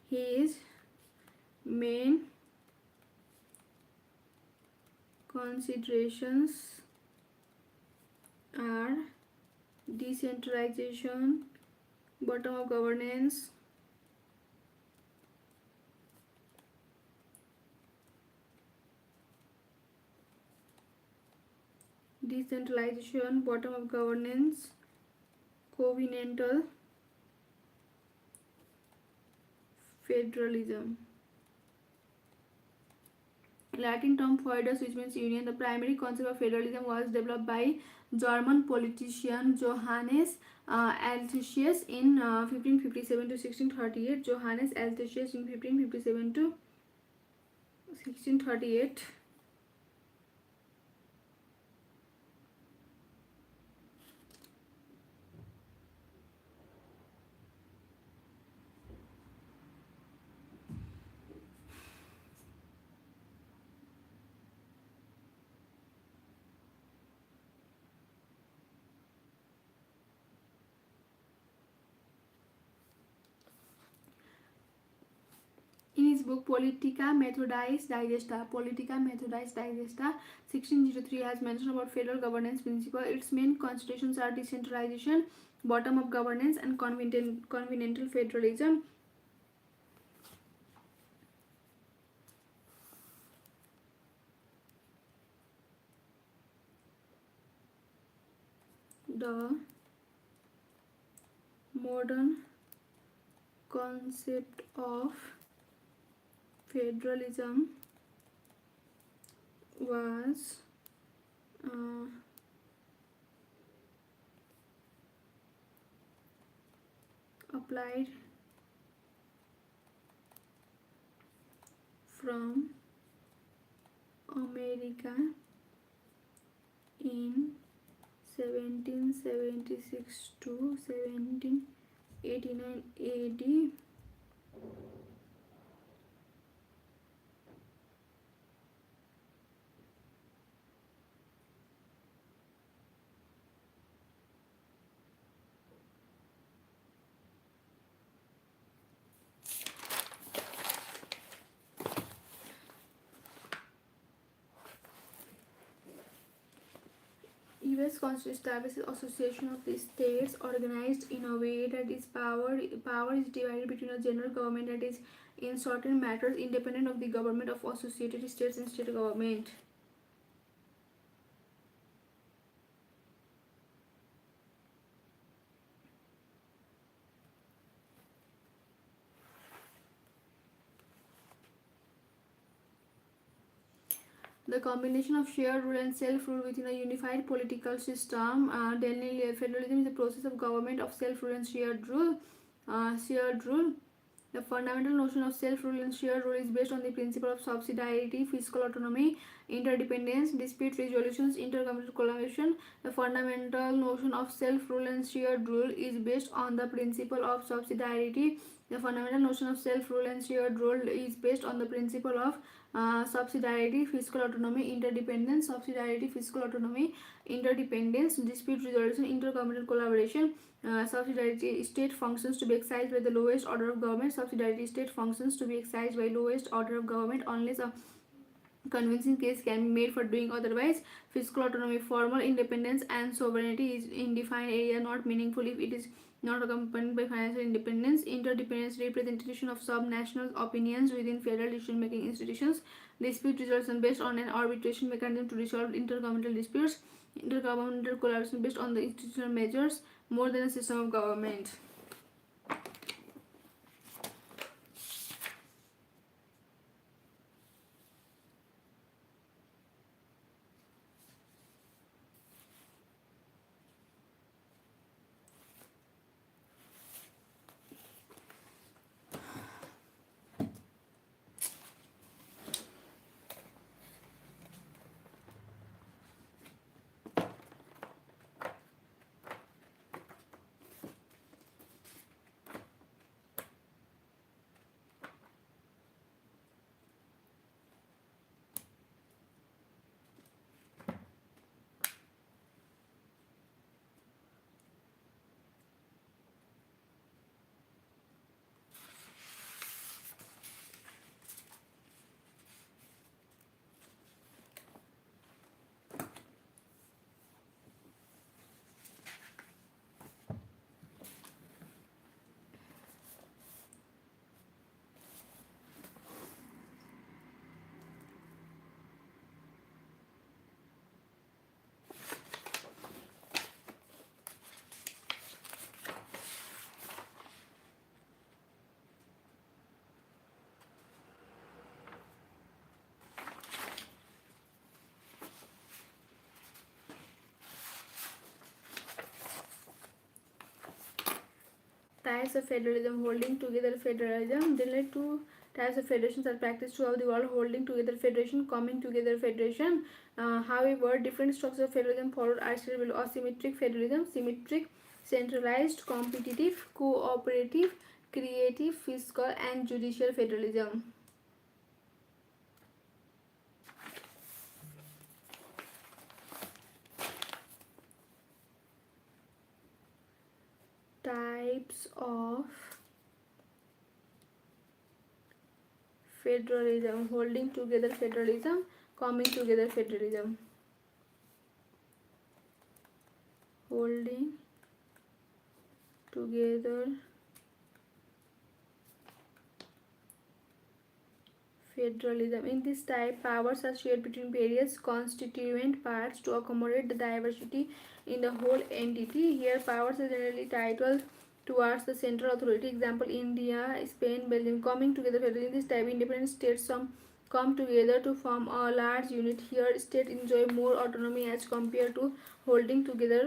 His main considerations are decentralization, bottom up governance, covenantal federalism. Latin term "feudus", which means union. The primary concept of federalism was developed by German politician Johannes Althusius in 1557 to 1638. Johannes Althusius in 1557 to 1638. In his book Politica Methodis Digesta, 1603 has mentioned about federal governance principle. Its main constitutions are decentralization, bottom-up governance, and continental federalism. The modern concept of federalism was applied from America in 1776 to 1789 AD. US Constitution establishes association of the states organized in a way that power is divided between a general government that is in certain matters independent of the government of associated states and state government. The combination of shared rule and self-rule within a unified political system. Federalism is the process of government of self-rule and shared rule. The fundamental notion of self-rule and shared rule is based on the principle of subsidiarity, fiscal autonomy, interdependence, dispute resolutions, intergovernmental collaboration. The fundamental notion of self-rule and shared rule is based on the principle of subsidiarity. The fundamental notion of self-rule and shared rule is based on the principle of subsidiarity, fiscal autonomy, interdependence, dispute resolution, intergovernmental collaboration. Subsidiarity state functions to be exercised by the lowest order of government. Subsidiarity state functions to be exercised by lowest order of government unless a convincing case can be made for doing otherwise. Fiscal autonomy, formal independence and sovereignty is in defined area not meaningful if it is not accompanied by financial independence. Interdependence, representation of sub-national opinions within federal decision-making institutions. Dispute resolution based on an arbitration mechanism to resolve intergovernmental disputes. Intergovernmental collaboration based on the institutional measures more than a system of government. types of federalism: holding together federalism. There are two types of federations are practiced throughout the world: holding together federation, coming together federation. However, different structures of federalism followed are still asymmetric federalism, symmetric, centralized, competitive, cooperative, creative, fiscal, and judicial federalism. Types of federalism: holding together federalism, coming together federalism. Holding together federalism. In this type, powers are shared between various constituent parts to accommodate the diversity in the whole entity. Here, powers are generally titled towards the central authority. Example: India, Spain, Belgium. Coming together federalism. In this type, independent states come together to form a large unit. Here, states enjoy more autonomy as compared to holding together.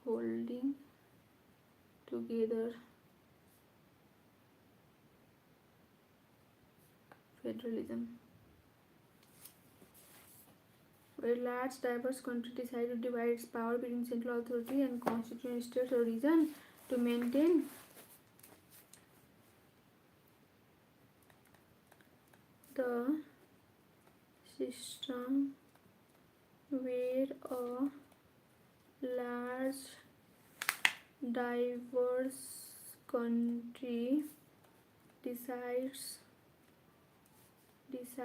Holding together federalism, where large diverse country decide to divide its power between central authority and constituent states or region to maintain the system where a large diverse country decides to divide its power between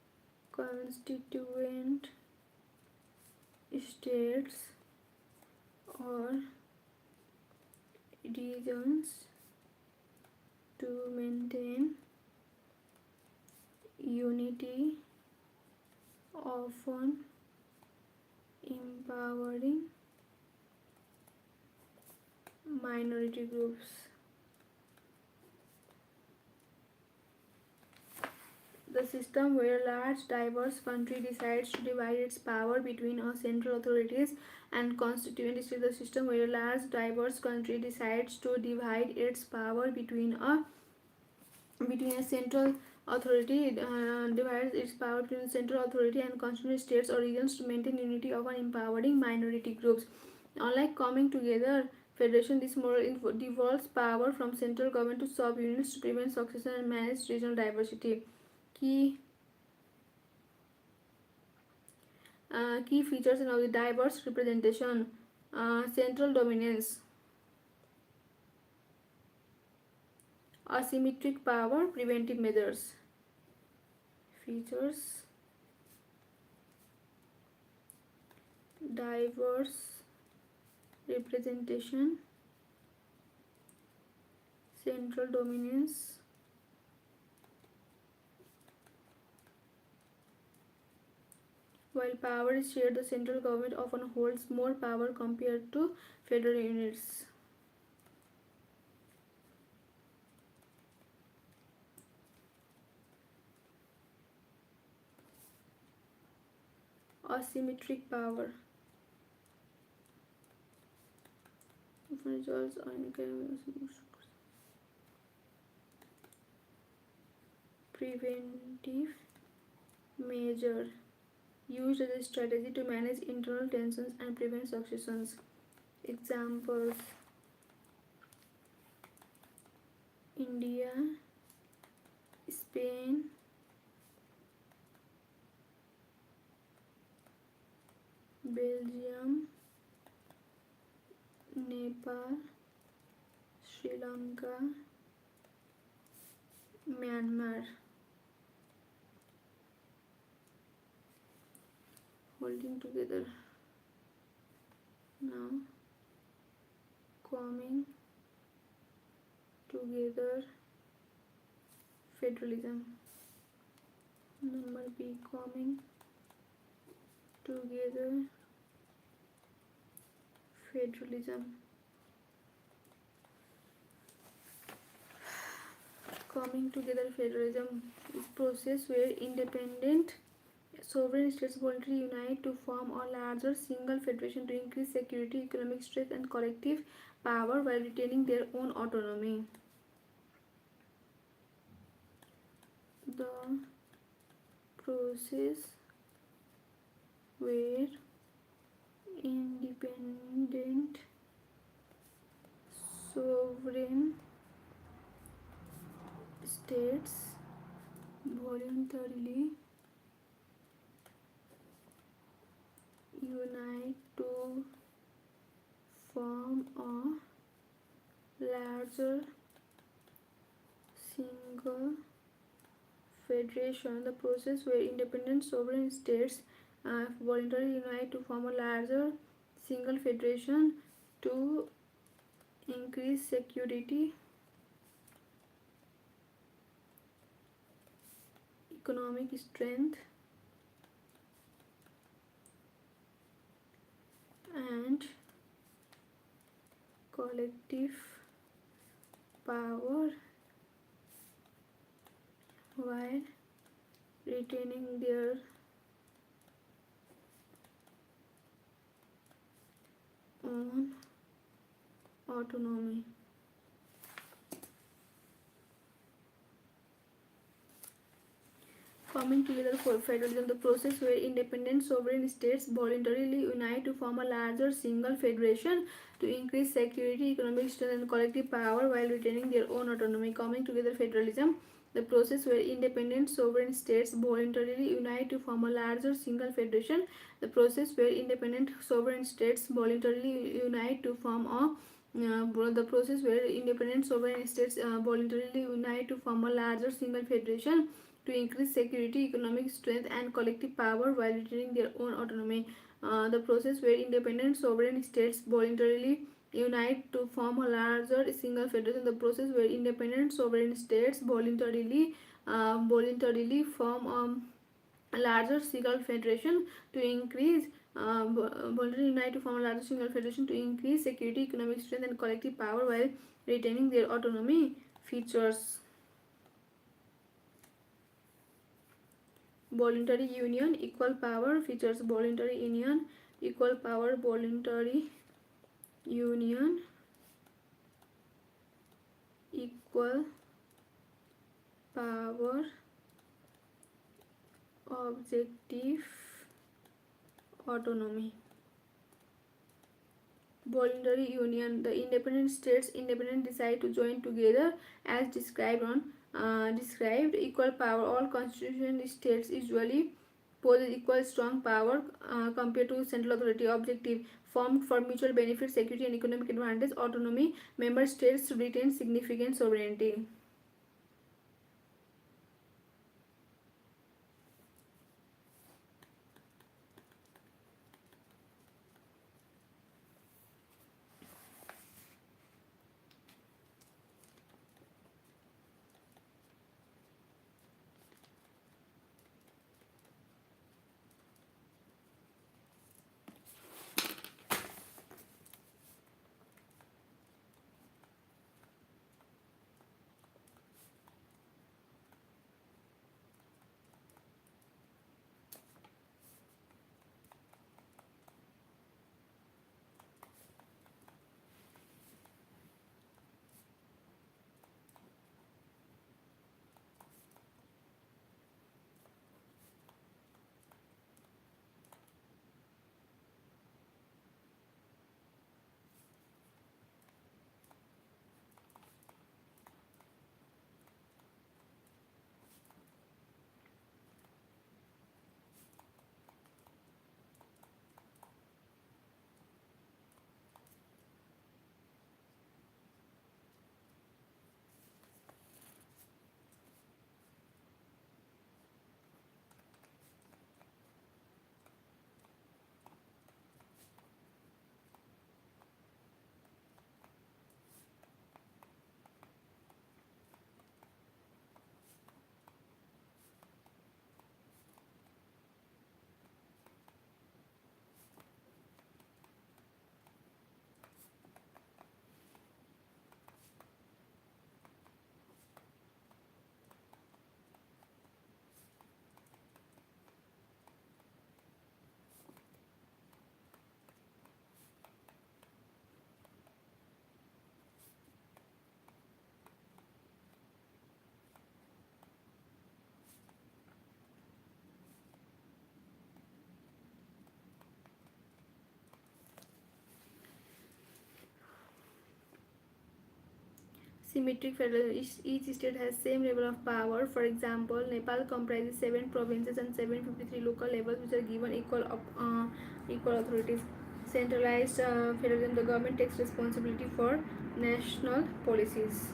a central authority and constituent states or regions to maintain unity, often empowering minority groups. The system where a large diverse country decides to divide its power between a central authorities and constituent states. The system where a large diverse country decides to divide its power between a central authority divides its power between central authority and constituent states or regions to maintain unity of an empowering minority groups. Unlike coming together federation, this model devolves power from central government to sub-units to prevent succession and manage regional diversity. Key features of the diverse representation: central dominance, asymmetric power, preventive measures. Features: diverse representation, central dominance, while power is shared, the central government often holds more power compared to federal units. Asymmetric power results on preventive measure used as a strategy to manage internal tensions and prevent successions. Examples: India, Spain, Belgium, Nepal, Sri Lanka, Myanmar. Holding together. Now, coming together federalism. Number B, coming together federalism. Coming together federalism is process where independent sovereign states voluntarily unite to form a larger single federation to increase security, economic strength, and collective power while retaining their own autonomy. The process where independent sovereign states voluntarily unite to form a larger single federation. The process where independent sovereign states voluntarily unite to form a larger single federation to increase security, economic strength, and collective power while retaining their own autonomy. Coming together for federalism, the process where independent sovereign states voluntarily unite to form a larger single federation to increase security, economic strength, and collective power while retaining their own autonomy. Coming together federalism, the process where independent sovereign states voluntarily unite to form a larger single federation. The process where independent sovereign states voluntarily unite to form a the process where independent sovereign states voluntarily unite to form a larger single federation to increase security, economic strength, and collective power while retaining their own autonomy. The process where independent sovereign states voluntarily unite to form a larger single federation. The process where independent sovereign states voluntarily form a larger single federation to increase voluntarily unite to form a larger single federation to increase security, economic strength, and collective power while retaining their autonomy. Features: voluntary union, equal power. Features: voluntary union, equal power. Voluntary union, equal power. Objective: autonomy. Voluntary union: the independent states independently decide to join together as described. Equal power: all constitutional states usually possess equal strong power compared to central authority. Objective: formed for mutual benefit, security, and economic advantage. Autonomy: member states retain significant sovereignty. Symmetric federalism. Each state has same level of power. For example, Nepal comprises 7 provinces and 753 local levels, which are given equal authorities. Centralized federalism. The government takes responsibility for national policies.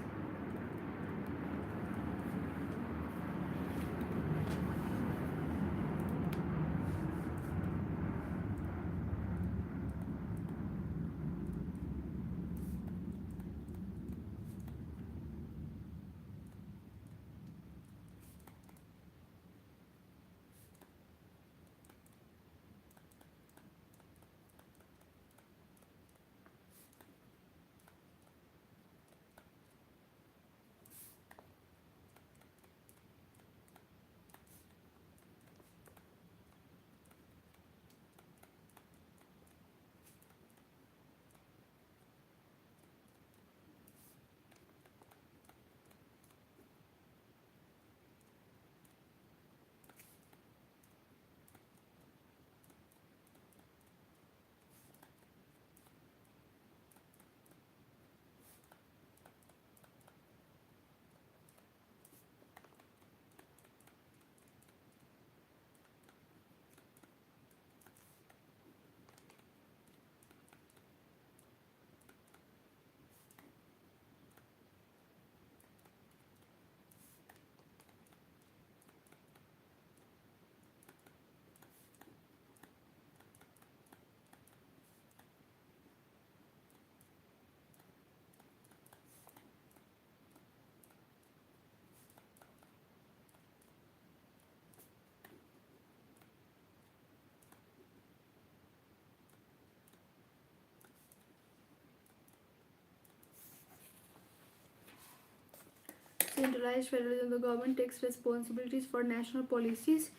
Centralized federalism. The government takes responsibilities for national policies.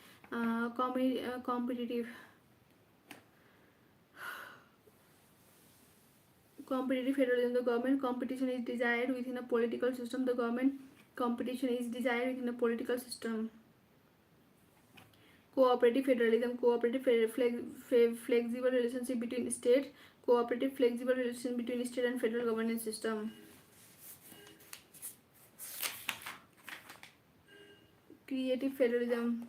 Competitive federalism. The government competition is desired within a political system. The government competition is desired within a political system. Cooperative federalism. Flexible relationship between state. Cooperative flexible relation between state and federal governance system. Creative federalism.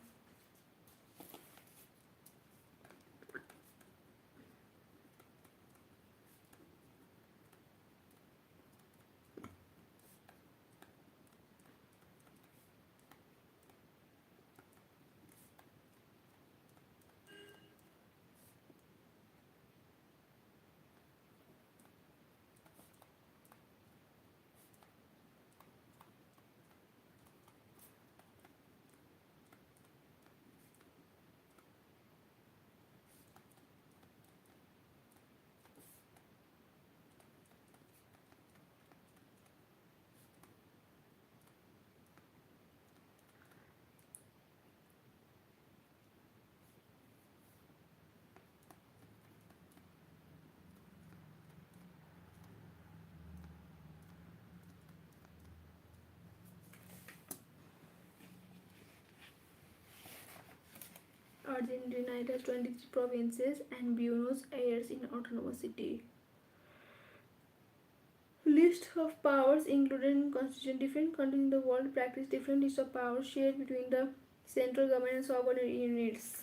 Argentina, it has 23 provinces and Buenos Aires in autonomous city. List of powers included in constitution. Different countries in the world practice different lists of powers shared between the central government and sovereign units.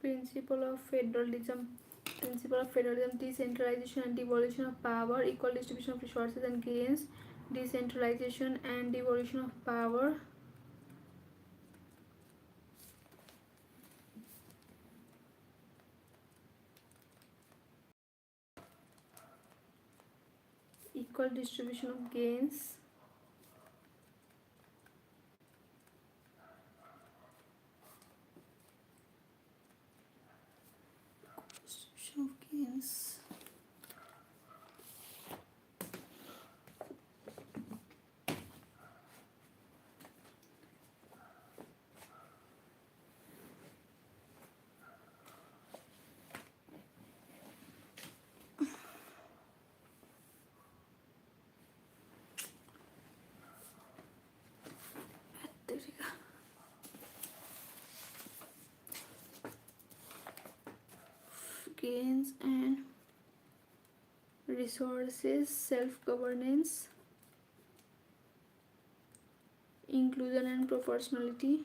Principle of federalism. Principle of federalism: decentralization and devolution of power, equal distribution of resources and gains. Decentralization and devolution of power. Equal distribution of gains. Distribution of gains. Gains and resources, self-governance, inclusion and proportionality,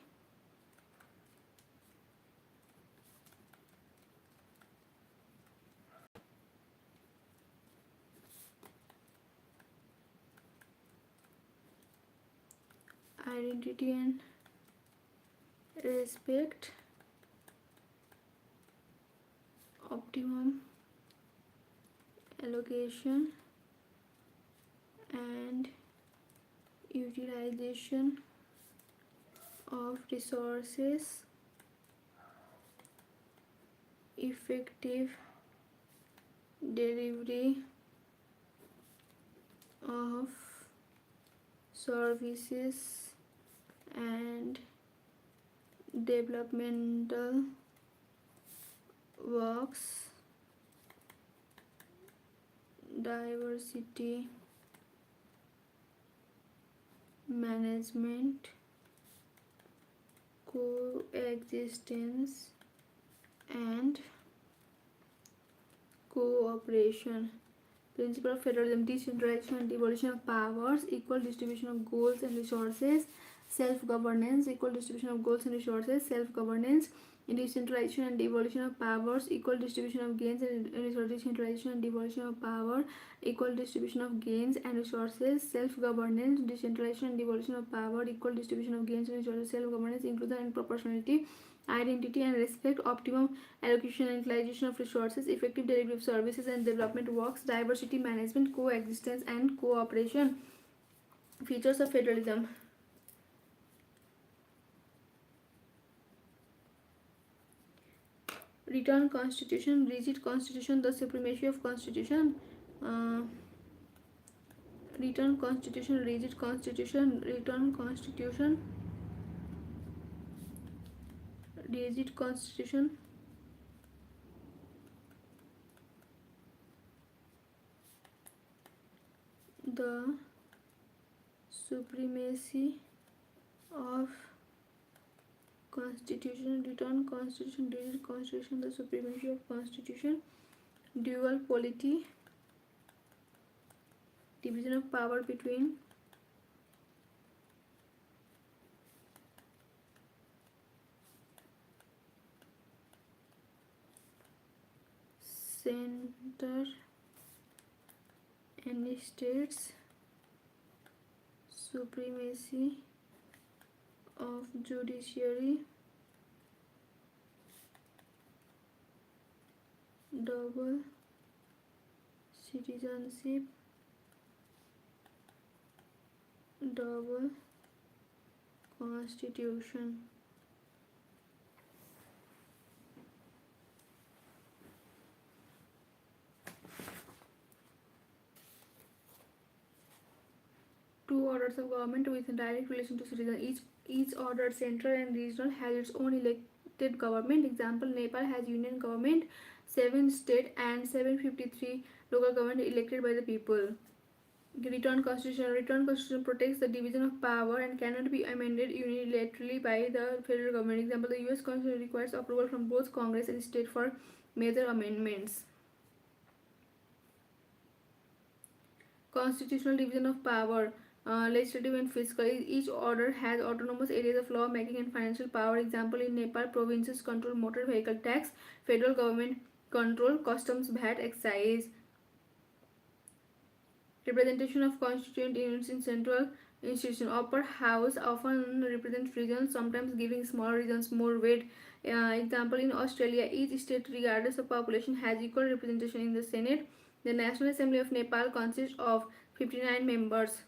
identity and respect, optimum allocation and utilization of resources, effective delivery of services and developmental works, diversity management, coexistence and cooperation. Principle of federalism: decentralization and devolution of powers, equal distribution of goals and resources, self-governance, equal distribution of goals and resources, self-governance, decentralization and devolution of powers, equal distribution of gains and resources, decentralization and devolution of power, equal distribution of gains and resources, self-governance, decentralization and devolution of power, equal distribution of gains and resources, self-governance, inclusion and proportionality, identity and respect, optimum allocation and utilization of resources, effective delivery of services and development works, diversity management, coexistence and cooperation. Features of federalism: written constitution, rigid constitution, the supremacy of constitution, written constitution, rigid constitution, written constitution, rigid constitution, the supremacy of constitution, written constitution, rigid constitution, the supremacy of constitution, dual polity, division of power between center and states, supremacy of judiciary, double citizenship, double constitution. Two orders of government with direct relation to citizens. Each order, central and regional, has its own elected government. Example: Nepal has union government, 7 state and 753 local government elected by the people. Written constitution. Written constitution protects the division of power and cannot be amended unilaterally by the federal government. Example: the US Constitution requires approval from both Congress and state for major amendments. Constitutional division of power. legislative and fiscal. Each order has autonomous areas of law making and financial power. Example, in Nepal, provinces control motor vehicle tax, federal government control customs, VAT, excise. Representation of constituent units in central institution. Upper house often represents regions, sometimes giving smaller regions more weight. Example, in Australia, each state regardless of population has equal representation in the Senate. The National Assembly of Nepal consists of 59 members.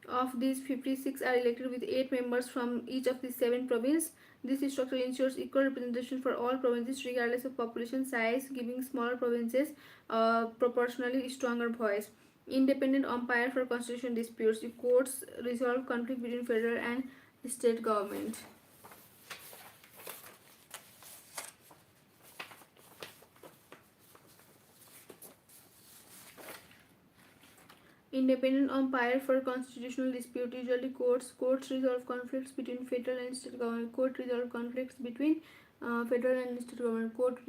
Of these, 56 are elected with 8 members from each of the 7 provinces. This structure ensures equal representation for all provinces regardless of population size, giving smaller provinces a proportionally stronger voice. Independent umpire for constitutional disputes. The courts resolve conflict between federal and state government. Independent umpire for constitutional dispute. Usually courts resolve conflicts between federal and state government. Court resolve conflicts between federal and state government. Court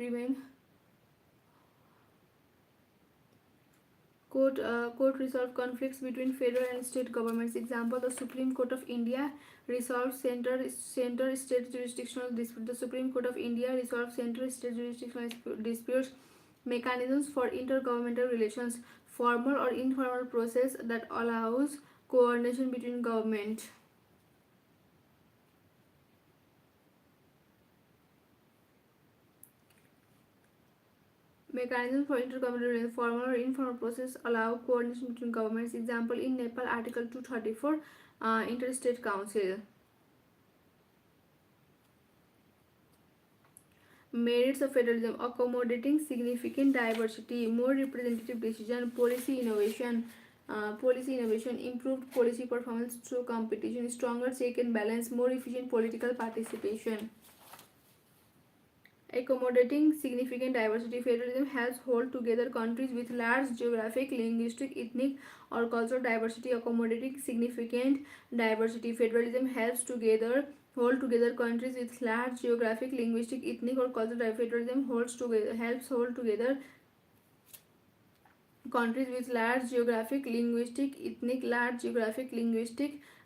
resolve conflicts between federal and state governments. Example: the Supreme Court of India resolves center state jurisdictional dispute. The Supreme Court of India resolves center state jurisdictional disputes. Mechanisms for intergovernmental relations. Formal or informal process that allows coordination between government. Mechanisms for intergovernmental relations. Formal or informal process allow coordination between governments. Example, in Nepal, Article 234, Interstate Council. Merits of federalism: accommodating significant diversity, more representative decision, policy innovation, improved policy performance through competition, stronger check and balance, more efficient political participation. Accommodating significant diversity: federalism helps hold together countries with large geographic, linguistic, ethnic, or cultural diversity. Accommodating significant diversity: federalism helps hold together countries with large geographic, linguistic, ethnic, or cultural diversity. Federalism helps hold together countries with large geographic,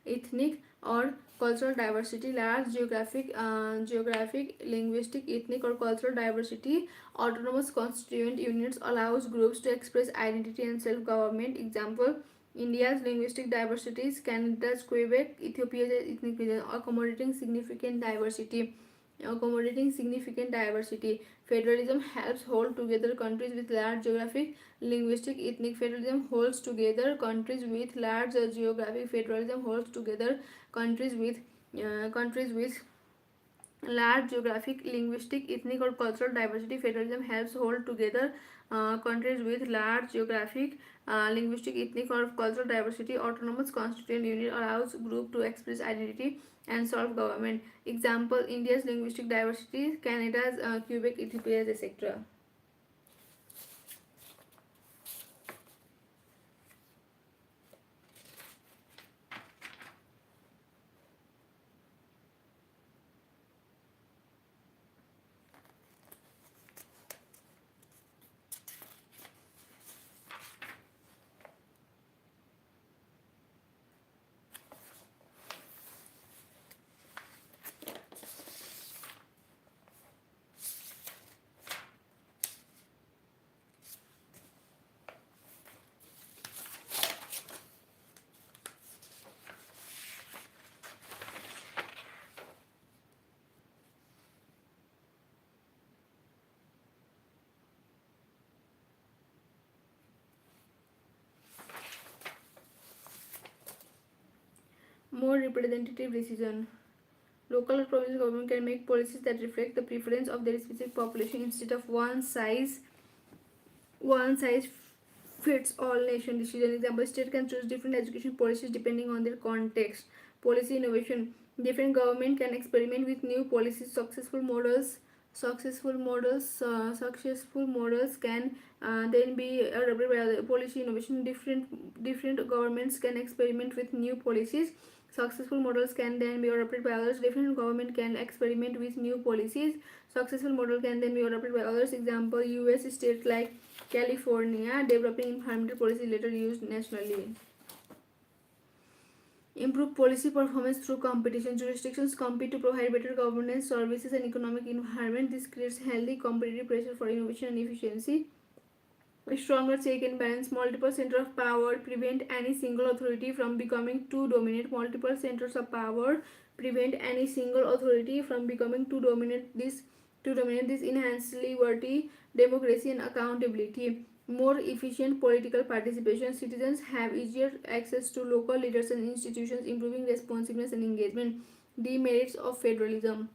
ethnic, or cultural diversity. Large geographic, linguistic, ethnic, or cultural diversity. Autonomous constituent units allows groups to express identity and self-government. Example: India's linguistic diversities, Canada's Quebec, Ethiopia's ethnic region. Accommodating significant diversity. Federalism helps hold together countries with large geographic, linguistic, ethnic. Federalism holds together countries with large geographic. Federalism holds together countries with large geographic, linguistic, ethnic, or cultural diversity. Federalism helps hold together countries with large geographic, linguistic, ethnic, or cultural diversity. Autonomous constituent unit allows group to express identity and self-government. Example: India's linguistic diversity, Canada's Quebec, Ethiopia's, etc. More representative decision. Local or provincial government can make policies that reflect the preference of their specific population instead of one size fits all nation decision. Example: state can choose different education policies depending on their context. Policy innovation: different government can experiment with new policies. Successful models can then be adopted by other. Policy innovation: different governments can experiment with new policies. Successful models can then be adopted by others. Different government can experiment with new policies. Successful model can then be adopted by others. Example: U.S. states like California developing environmental policy later used nationally. Improve policy performance through competition. Jurisdictions compete to provide better governance, services, and economic environment. This creates healthy competitive pressure for innovation and efficiency. A stronger check and balance. Multiple centers of power prevent any single authority from becoming too dominant. Multiple centers of power prevent any single authority from becoming too dominant. This enhances liberty, democracy, and accountability. More efficient political participation. Citizens have easier access to local leaders and institutions, improving responsiveness and engagement. Demerits of federalism: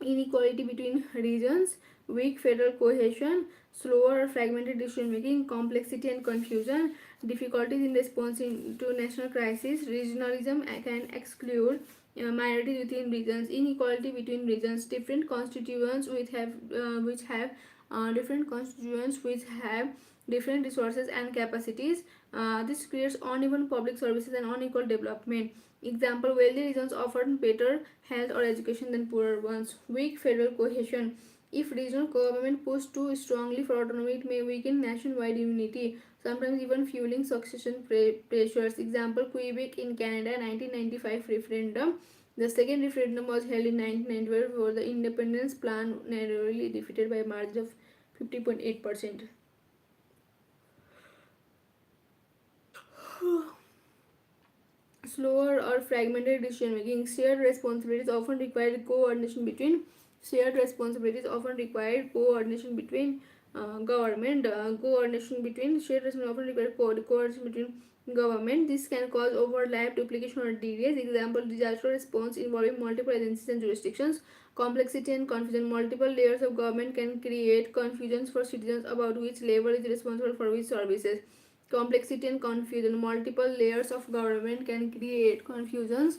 inequality between regions, weak federal cohesion, slower or fragmented decision making, complexity and confusion, difficulties in responding to national crisis, regionalism can exclude minorities within regions, inequality between regions, different constituents which have different constituents which have different resources and capacities. This creates uneven public services and unequal development. Example: wealthy regions offer better health or education than poorer ones. Weak federal cohesion: if regional government push too strongly for autonomy, it may weaken nationwide unity, sometimes even fueling succession pressures. Example: Quebec in Canada, 1995 referendum. The second referendum was held in 1995, where the independence plan narrowly defeated by a margin of 50.8%. Slower or fragmented decision making. Shared responsibilities often require coordination between government. Coordination between shared responsibilities often require coordination between government. This can cause overlap, duplication, or delays. Example: disaster response involving multiple agencies and jurisdictions. Complexity and confusion: multiple layers of government can create confusions for citizens about which level is responsible for which services. Complexity and confusion: multiple layers of government can create confusions.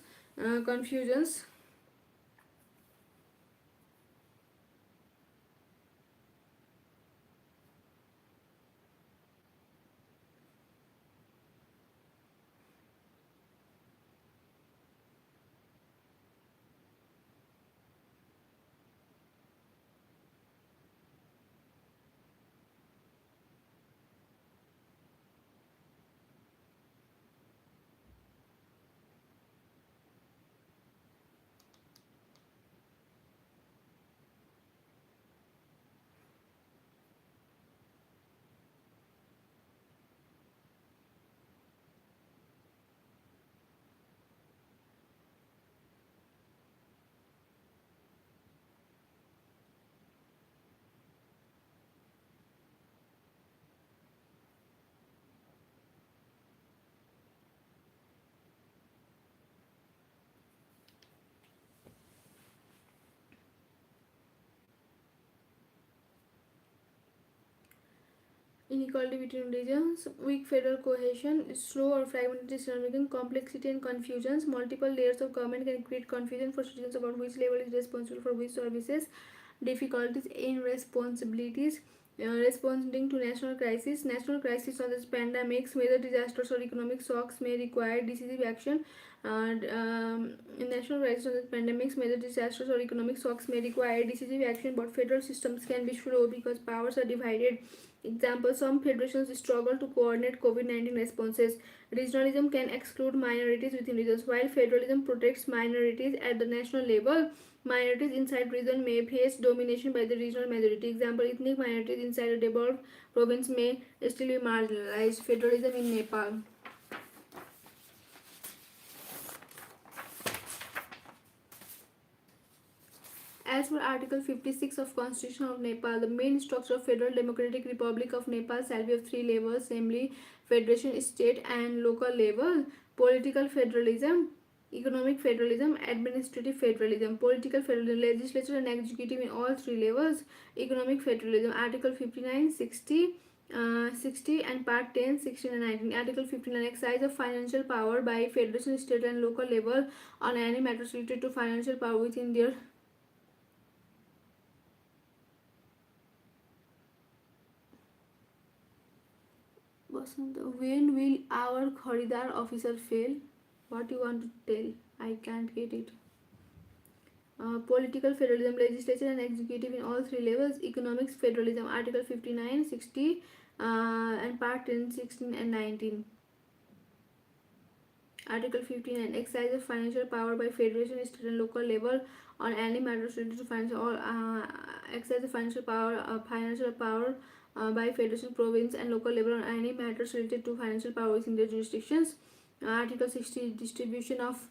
Inequality between regions, weak federal cohesion, slow or fragmented decision making, complexity and confusions. Multiple layers of government can create confusion for citizens about which level is responsible for which services. Difficulties in responsibilities. Responding to national crisis. National crises such as pandemics, weather disasters, or economic shocks may require decisive action. In national crises such as pandemics, weather disasters, or economic shocks may require decisive action, but federal systems can be slow because powers are divided. Example: some federations struggle to coordinate COVID-19 responses. Regionalism can exclude minorities within regions, while federalism protects minorities at the national level. Minorities inside region may face domination by the regional majority. Example: ethnic minorities inside a devolved province may still be marginalized. Federalism in Nepal. As per Article 56 of Constitution of Nepal, the main structure of Federal Democratic Republic of Nepal shall be of three levels: assembly, federation, state, and local level. Political federalism, economic federalism, administrative federalism. Political federalism, legislature and executive in all three levels. Economic federalism, Article 59, 60, 60 and Part 10, 16 and 19. Article 59, exercise of financial power by federation, state and local level on any matters related to financial power within their. When will our Kharidar officer fail? What you want to tell? I can't get it. Political federalism, legislature and executive in all three levels. Economics federalism, Article 59, 60, and Part 10, 16 and 19. Article 59. Exercise of financial power by federation, state and local level on any matters related to financial or exercise of financial power by federation, province and local level on any matters related to financial power within their jurisdictions. Article 60. Distribution of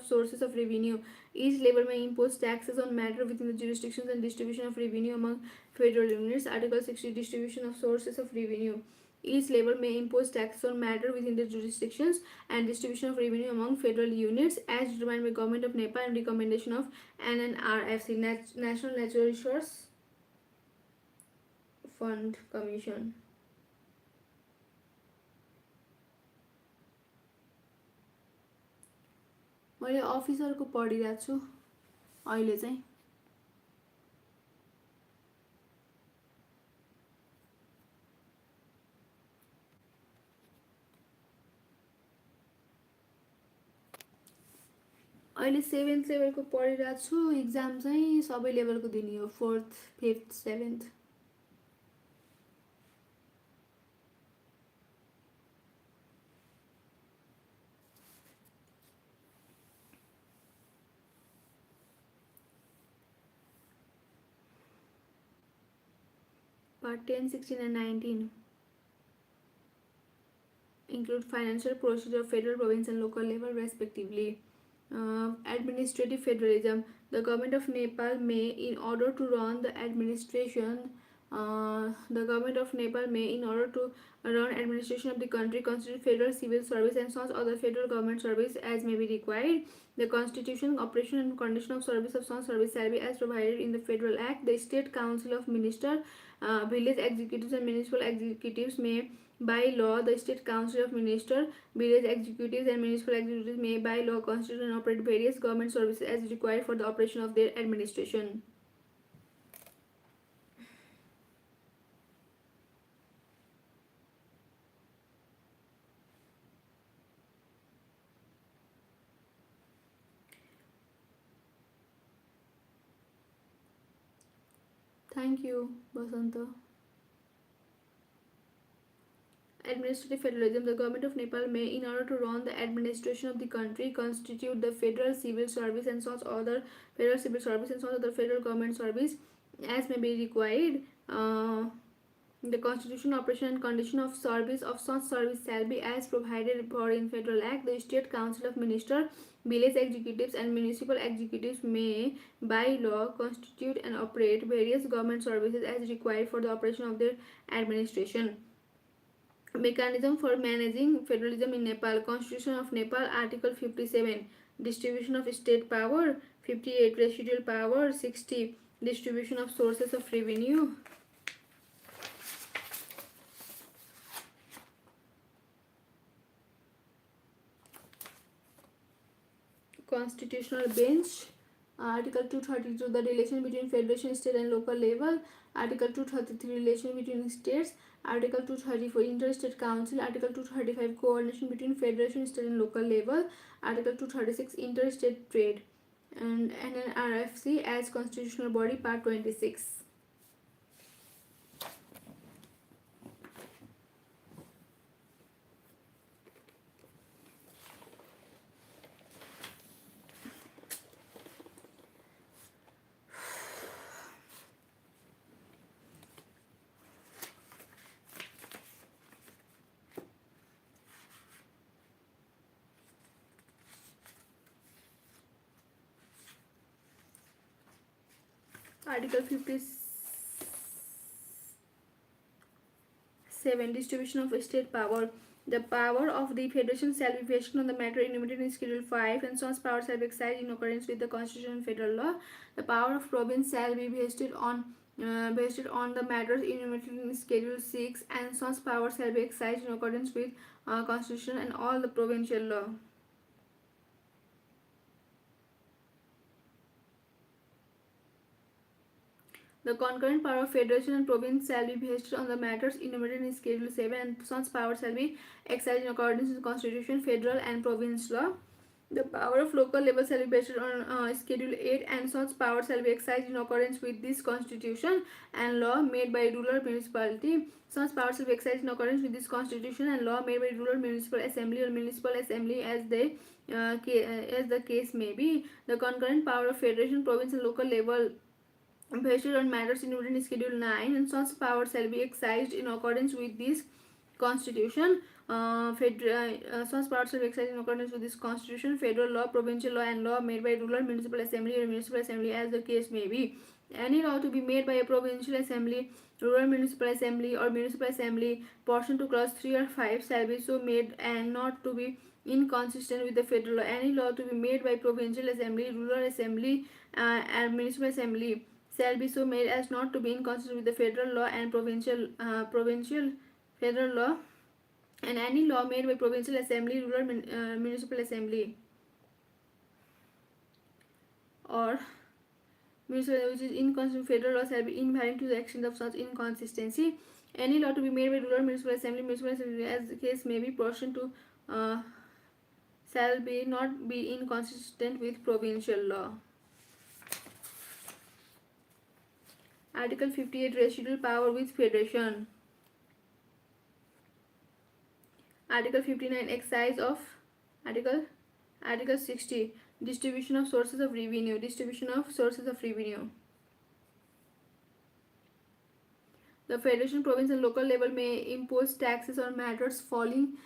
sources of revenue. Each level may impose taxes on matter within the jurisdictions and distribution of revenue among federal units. Article 60. Distribution of sources of revenue. Each level may impose taxes on matter within the jurisdictions and distribution of revenue among federal units as determined by Government of Nepal and recommendation of NNRFC, National Natural Resource Fund Commission. मैले अफिसरको पढिरहेको छु अहिले चाहिँ। अहिले 7th लेभलको पढिरहेको छु। Exam चाहिँ सबै लेभलको दिने हो, 4th, 5th, 7th। Part 10, 16 and 19 include financial procedure of federal, province and local level respectively. Administrative federalism. The government of Nepal may, in order to run the administration of the country, constitute federal civil service and such other federal government service as may be required. The constitution, operation and condition of service of such service shall be as provided in the Federal Act. The State Council of Ministers, village executives and municipal executives may by law, the State Council of Ministers, village executives and municipal executives may by law constitute and operate various government services as required for the operation of their administration. Thank you, Basanta. Administrative federalism. The government of Nepal may, in order to run the administration of the country, constitute the federal civil service and such other federal government service as may be required. The constitution, operation and condition of service of such service shall be as provided for in Federal Act. The State Council of Ministers, village executives and municipal executives may by law constitute and operate various government services as required for the operation of their administration. Mechanism for managing federalism in Nepal. Constitution of Nepal, Article 57. Distribution of state power. 58. Residual power. 60. Distribution of sources of revenue. Constitutional bench. Article 232, the relation between federation, state and local level. Article 233, relation between states. Article 234, interstate council. Article 235, coordination between federation, state and local level. Article 236, interstate trade. And NNRFC as constitutional body, part 26. Article 57, distribution of state power. The power of the federation shall be vested on the matter enumerated in Schedule 5 and such power shall be exercised in accordance with the Constitution and federal law. The power of province shall be vested on the matters enumerated in Schedule 6 and such power shall be exercised in accordance with Constitution and all the provincial law. The concurrent power of federation and province shall be vested on the matters enumerated in Schedule 7 and such power shall be exercised in accordance with the Constitution, federal and province law. The power of local level shall be based on Schedule 8, and such power shall be exercised in accordance with this constitution and law made by rural municipality. Such power shall be exercised in accordance with this constitution and law made by rural municipal assembly or municipal assembly as the case may be. The concurrent power of federation, province and local level based on matters included in Schedule 9, and such power shall be exercised in accordance with this constitution. Such powers shall be exercised in accordance with this constitution, federal law, provincial law, and law made by rural municipal assembly or municipal assembly as the case may be. Any law to be made by a provincial assembly, rural municipal assembly, or municipal assembly, portion to clause 3 or 5, shall be so made and not to be inconsistent with the federal law. Any law to be made by provincial assembly, rural assembly, and municipal assembly shall be so made as not to be inconsistent with the federal law and provincial federal law, and any law made by provincial assembly, rural municipal assembly, or municipal which is inconsistent with federal law shall be invalid to the extent of such inconsistency. Any law to be made by rural municipal assembly as the case may be, portion to shall be not be inconsistent with provincial law. Article 58, residual power with federation. Article 59, excise of Article 60, distribution of sources of revenue. The federation, province, and local level may impose taxes on matters falling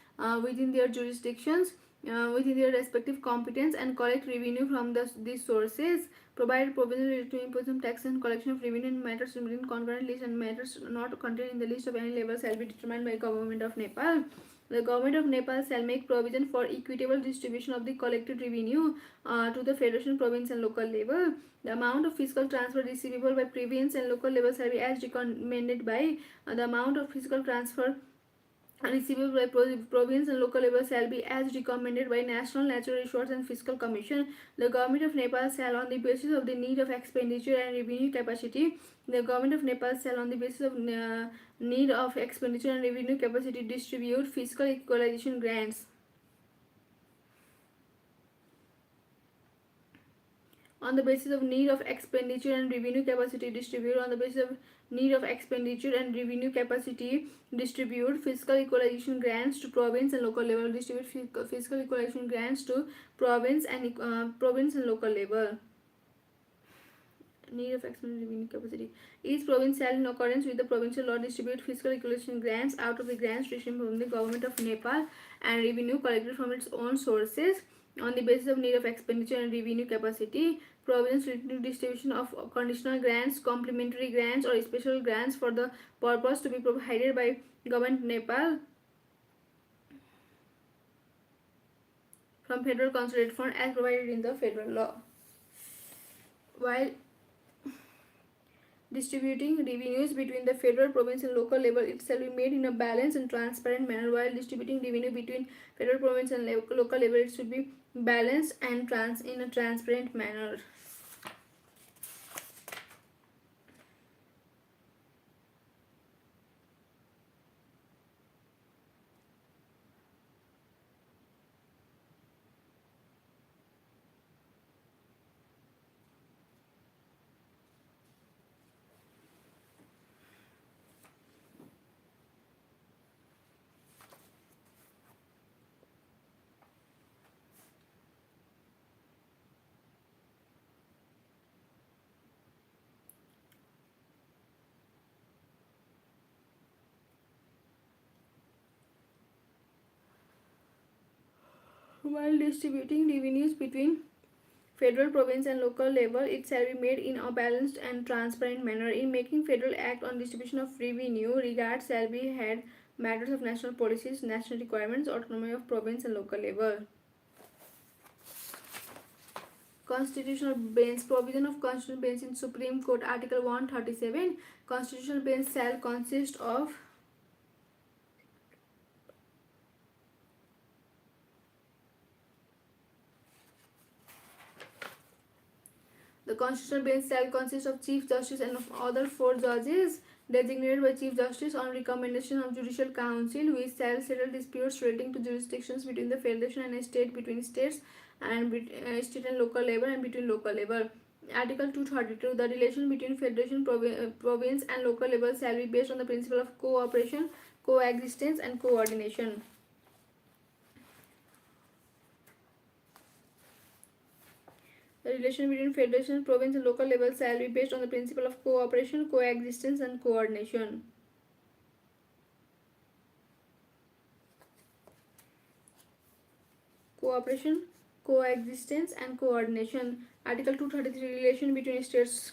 within their jurisdictions, within their respective competence, and collect revenue from these sources, provided provision to impose some tax and collection of revenue in matters within concurrent list and matters not contained in the list of any level shall be determined by Government of Nepal. The Government of Nepal shall make provision for equitable distribution of the collected revenue to the federation, province, and local level. The amount of fiscal transfer receivable by province and local level shall be as recommended by the amount of fiscal transfer receivable by province and local level shall be as recommended by National Natural Resource and Fiscal Commission. The Government of Nepal shall, on the basis of the need of expenditure and revenue capacity, need of expenditure and revenue capacity, distribute fiscal equalization grants. On the basis of need of expenditure and revenue capacity, distribute. On the basis of need of expenditure and revenue capacity, distribute fiscal equalization grants to province and local level. Distribute fiscal equalization grants to province and local level. Need of expenditure revenue capacity. Each province shall, in accordance with the provincial law, distribute fiscal equalization grants out of the grants received from the Government of Nepal and revenue collected from its own sources. On the basis of need of expenditure and revenue capacity, province distribution of conditional grants, complementary grants, or special grants for the purpose to be provided by Government of Nepal from Federal Consolidated Fund as provided in the federal law. While distributing revenues between the federal, province, and local level, it shall be made in a balanced and transparent manner. While distributing revenue between federal, province, and local level, it should be balanced and in a transparent manner. While distributing revenues between federal, province, and local level, it shall be made in a balanced and transparent manner. In making federal act on distribution of revenue, regard shall be had matters of national policies, national requirements, autonomy of province and local level. Constitutional bench. Provision of constitutional bench in Supreme Court. Article 137. Constitutional bench shall consist of The constitutional bench shall consist of Chief Justice and of other 4 judges. designated by Chief Justice on recommendation of Judicial Council, which shall settle disputes relating to jurisdictions between the Federation and a state, between states and state and local level, and between local level. Article 232. The relation between Federation, province and local level shall be based on the principle of cooperation, coexistence and coordination. The relation between Federation, province and local levels shall be based on the principle of cooperation, coexistence and coordination. Cooperation, coexistence and coordination. Article 233. Relation between states.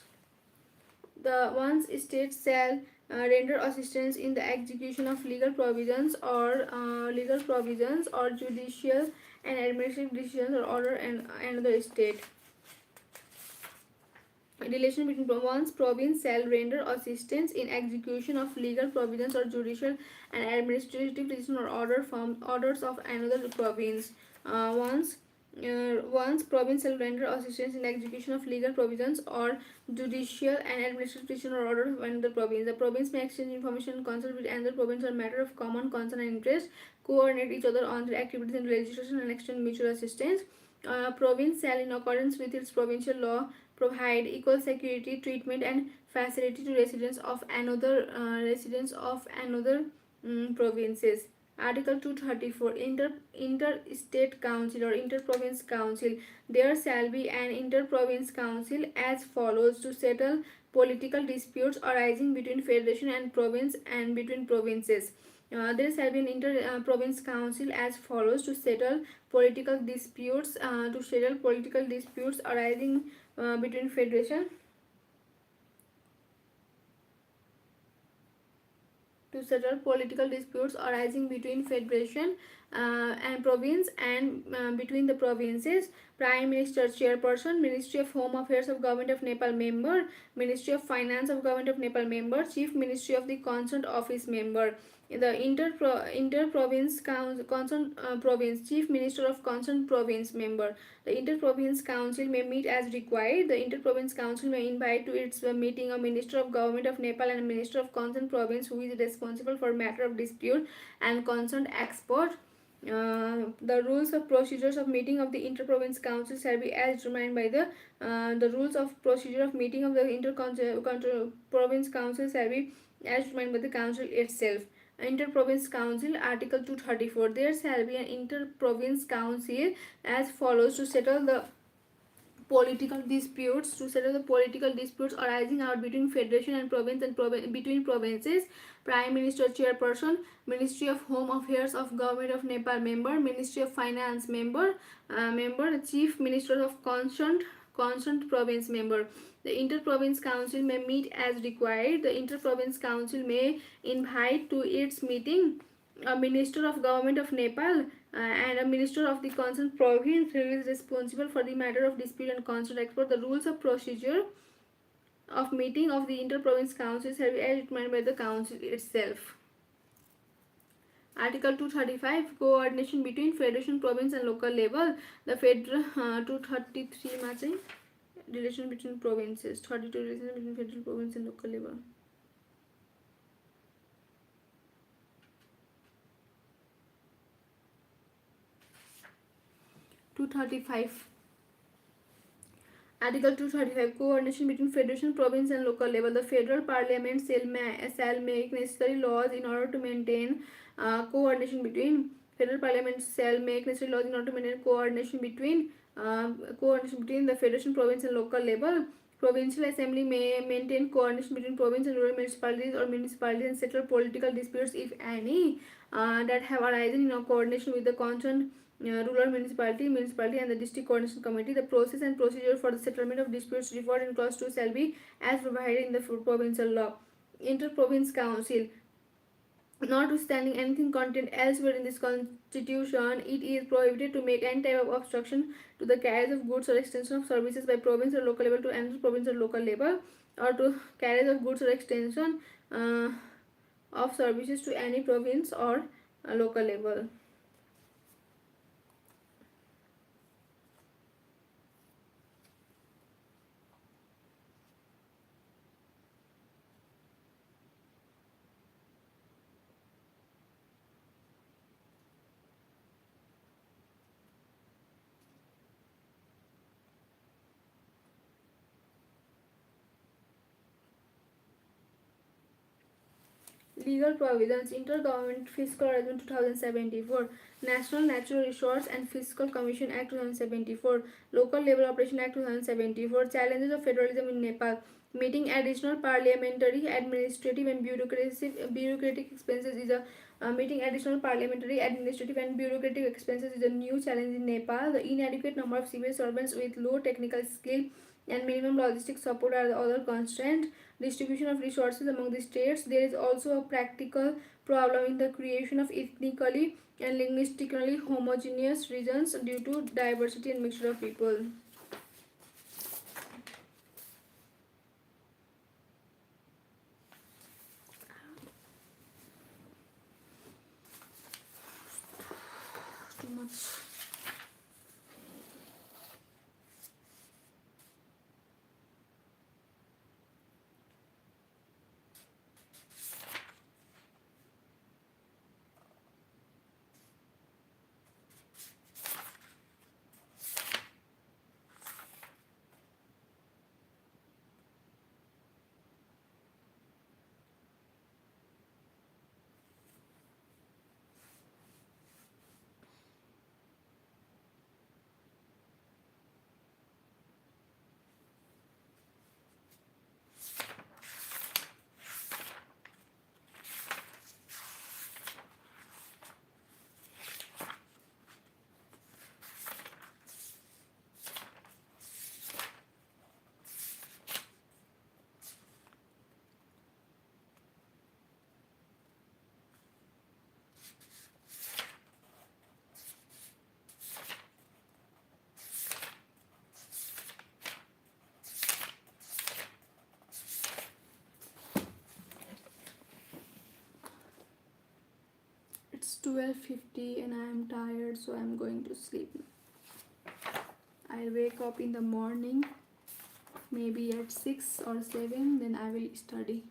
The one's state shall render assistance in the execution of legal provisions or judicial and administrative decisions or order and another state. Relation between one's province shall render assistance in execution of legal provisions or judicial and administrative decisions or orders of another province. One's province shall render assistance in execution of legal provisions or judicial and administrative decisions or orders of another province. The province may exchange information and consult with another province on matter of common concern and interest, coordinate each other on their activities and legislation, and extend mutual assistance. Province shall, in accordance with its provincial law, provide equal security, treatment, and facility to residents of another provinces. Article 234. Interstate council or inter-province council. There shall be an inter-province council as follows to settle political disputes arising between federation and province and between provinces. There shall be an inter-province council as follows to settle political disputes arising between federation to settle political disputes arising between federation and province and between the provinces. Prime Minister chairperson, Ministry of Home Affairs of Government of Nepal member, Ministry of Finance of Government of Nepal member, Chief Ministry of the concerned office member. The inter-province concerned province, Chief Minister of concerned province member. The inter-province council may meet as required. The inter-province council may invite to its meeting a Minister of Government of Nepal and a Minister of concerned province who is responsible for matter of dispute and concerned expert. The rules of procedures of meeting of the inter-province council shall be as determined by the rules of procedure of meeting of the inter-province council shall be as determined by the council itself. Inter-province council. Article 234. There shall be an inter-province council as follows to settle the political disputes arising out between federation and province and between provinces. Prime Minister chairperson, Ministry of Home Affairs of Government of Nepal member, Ministry of Finance member, Chief Minister of concerned province member. The inter-province council may meet as required. The inter-province council may invite to its meeting a Minister of Government of Nepal and a Minister of the concerned province who is responsible for the matter of dispute and concerned expert. The rules of procedure of meeting of the inter-province council shall be as determined by the council itself. Article 235. Coordination between federation, province and local level. The federal 233 मा चाहिँ relation between provinces, 32 relation between federal, province and local level. Article 235. Coordination between federation, province and local level. The federal parliament shall make necessary laws in order to maintain coordination between coordination between the federation, province and local level. Provincial assembly may maintain coordination between province and rural municipalities or municipalities and settle political disputes, if any, that have arisen in coordination with the concerned rural municipality and the district coordination committee. The process and procedure for the settlement of disputes referred in clause 2 shall be as provided in the provincial law. Inter-province council. Notwithstanding anything contained elsewhere in this constitution, it is prohibited to make any type of obstruction to the carriage of goods or extension of services by province or local level to another province or local level, or to carriage of goods or extension of services to any province or local level. Legal provisions, Intergovernment Fiscal Arrangement 2074, National Natural Resource and Fiscal Commission Act 2074, Local Level Operation Act 2074, Challenges of Federalism in Nepal, meeting additional parliamentary, administrative and bureaucratic expenses is a meeting additional parliamentary, administrative and bureaucratic expenses is a new challenge in Nepal. The inadequate number of civil servants with low technical skill and minimum logistic support are the other constraint. Distribution of resources among the states. There is also a practical problem in the creation of ethnically and linguistically homogeneous regions due to diversity and mixture of people. Too much. It's 12:50 and I am tired, so I'm going to sleep. I'll wake up in the morning, maybe at 6 or 7, then I will study.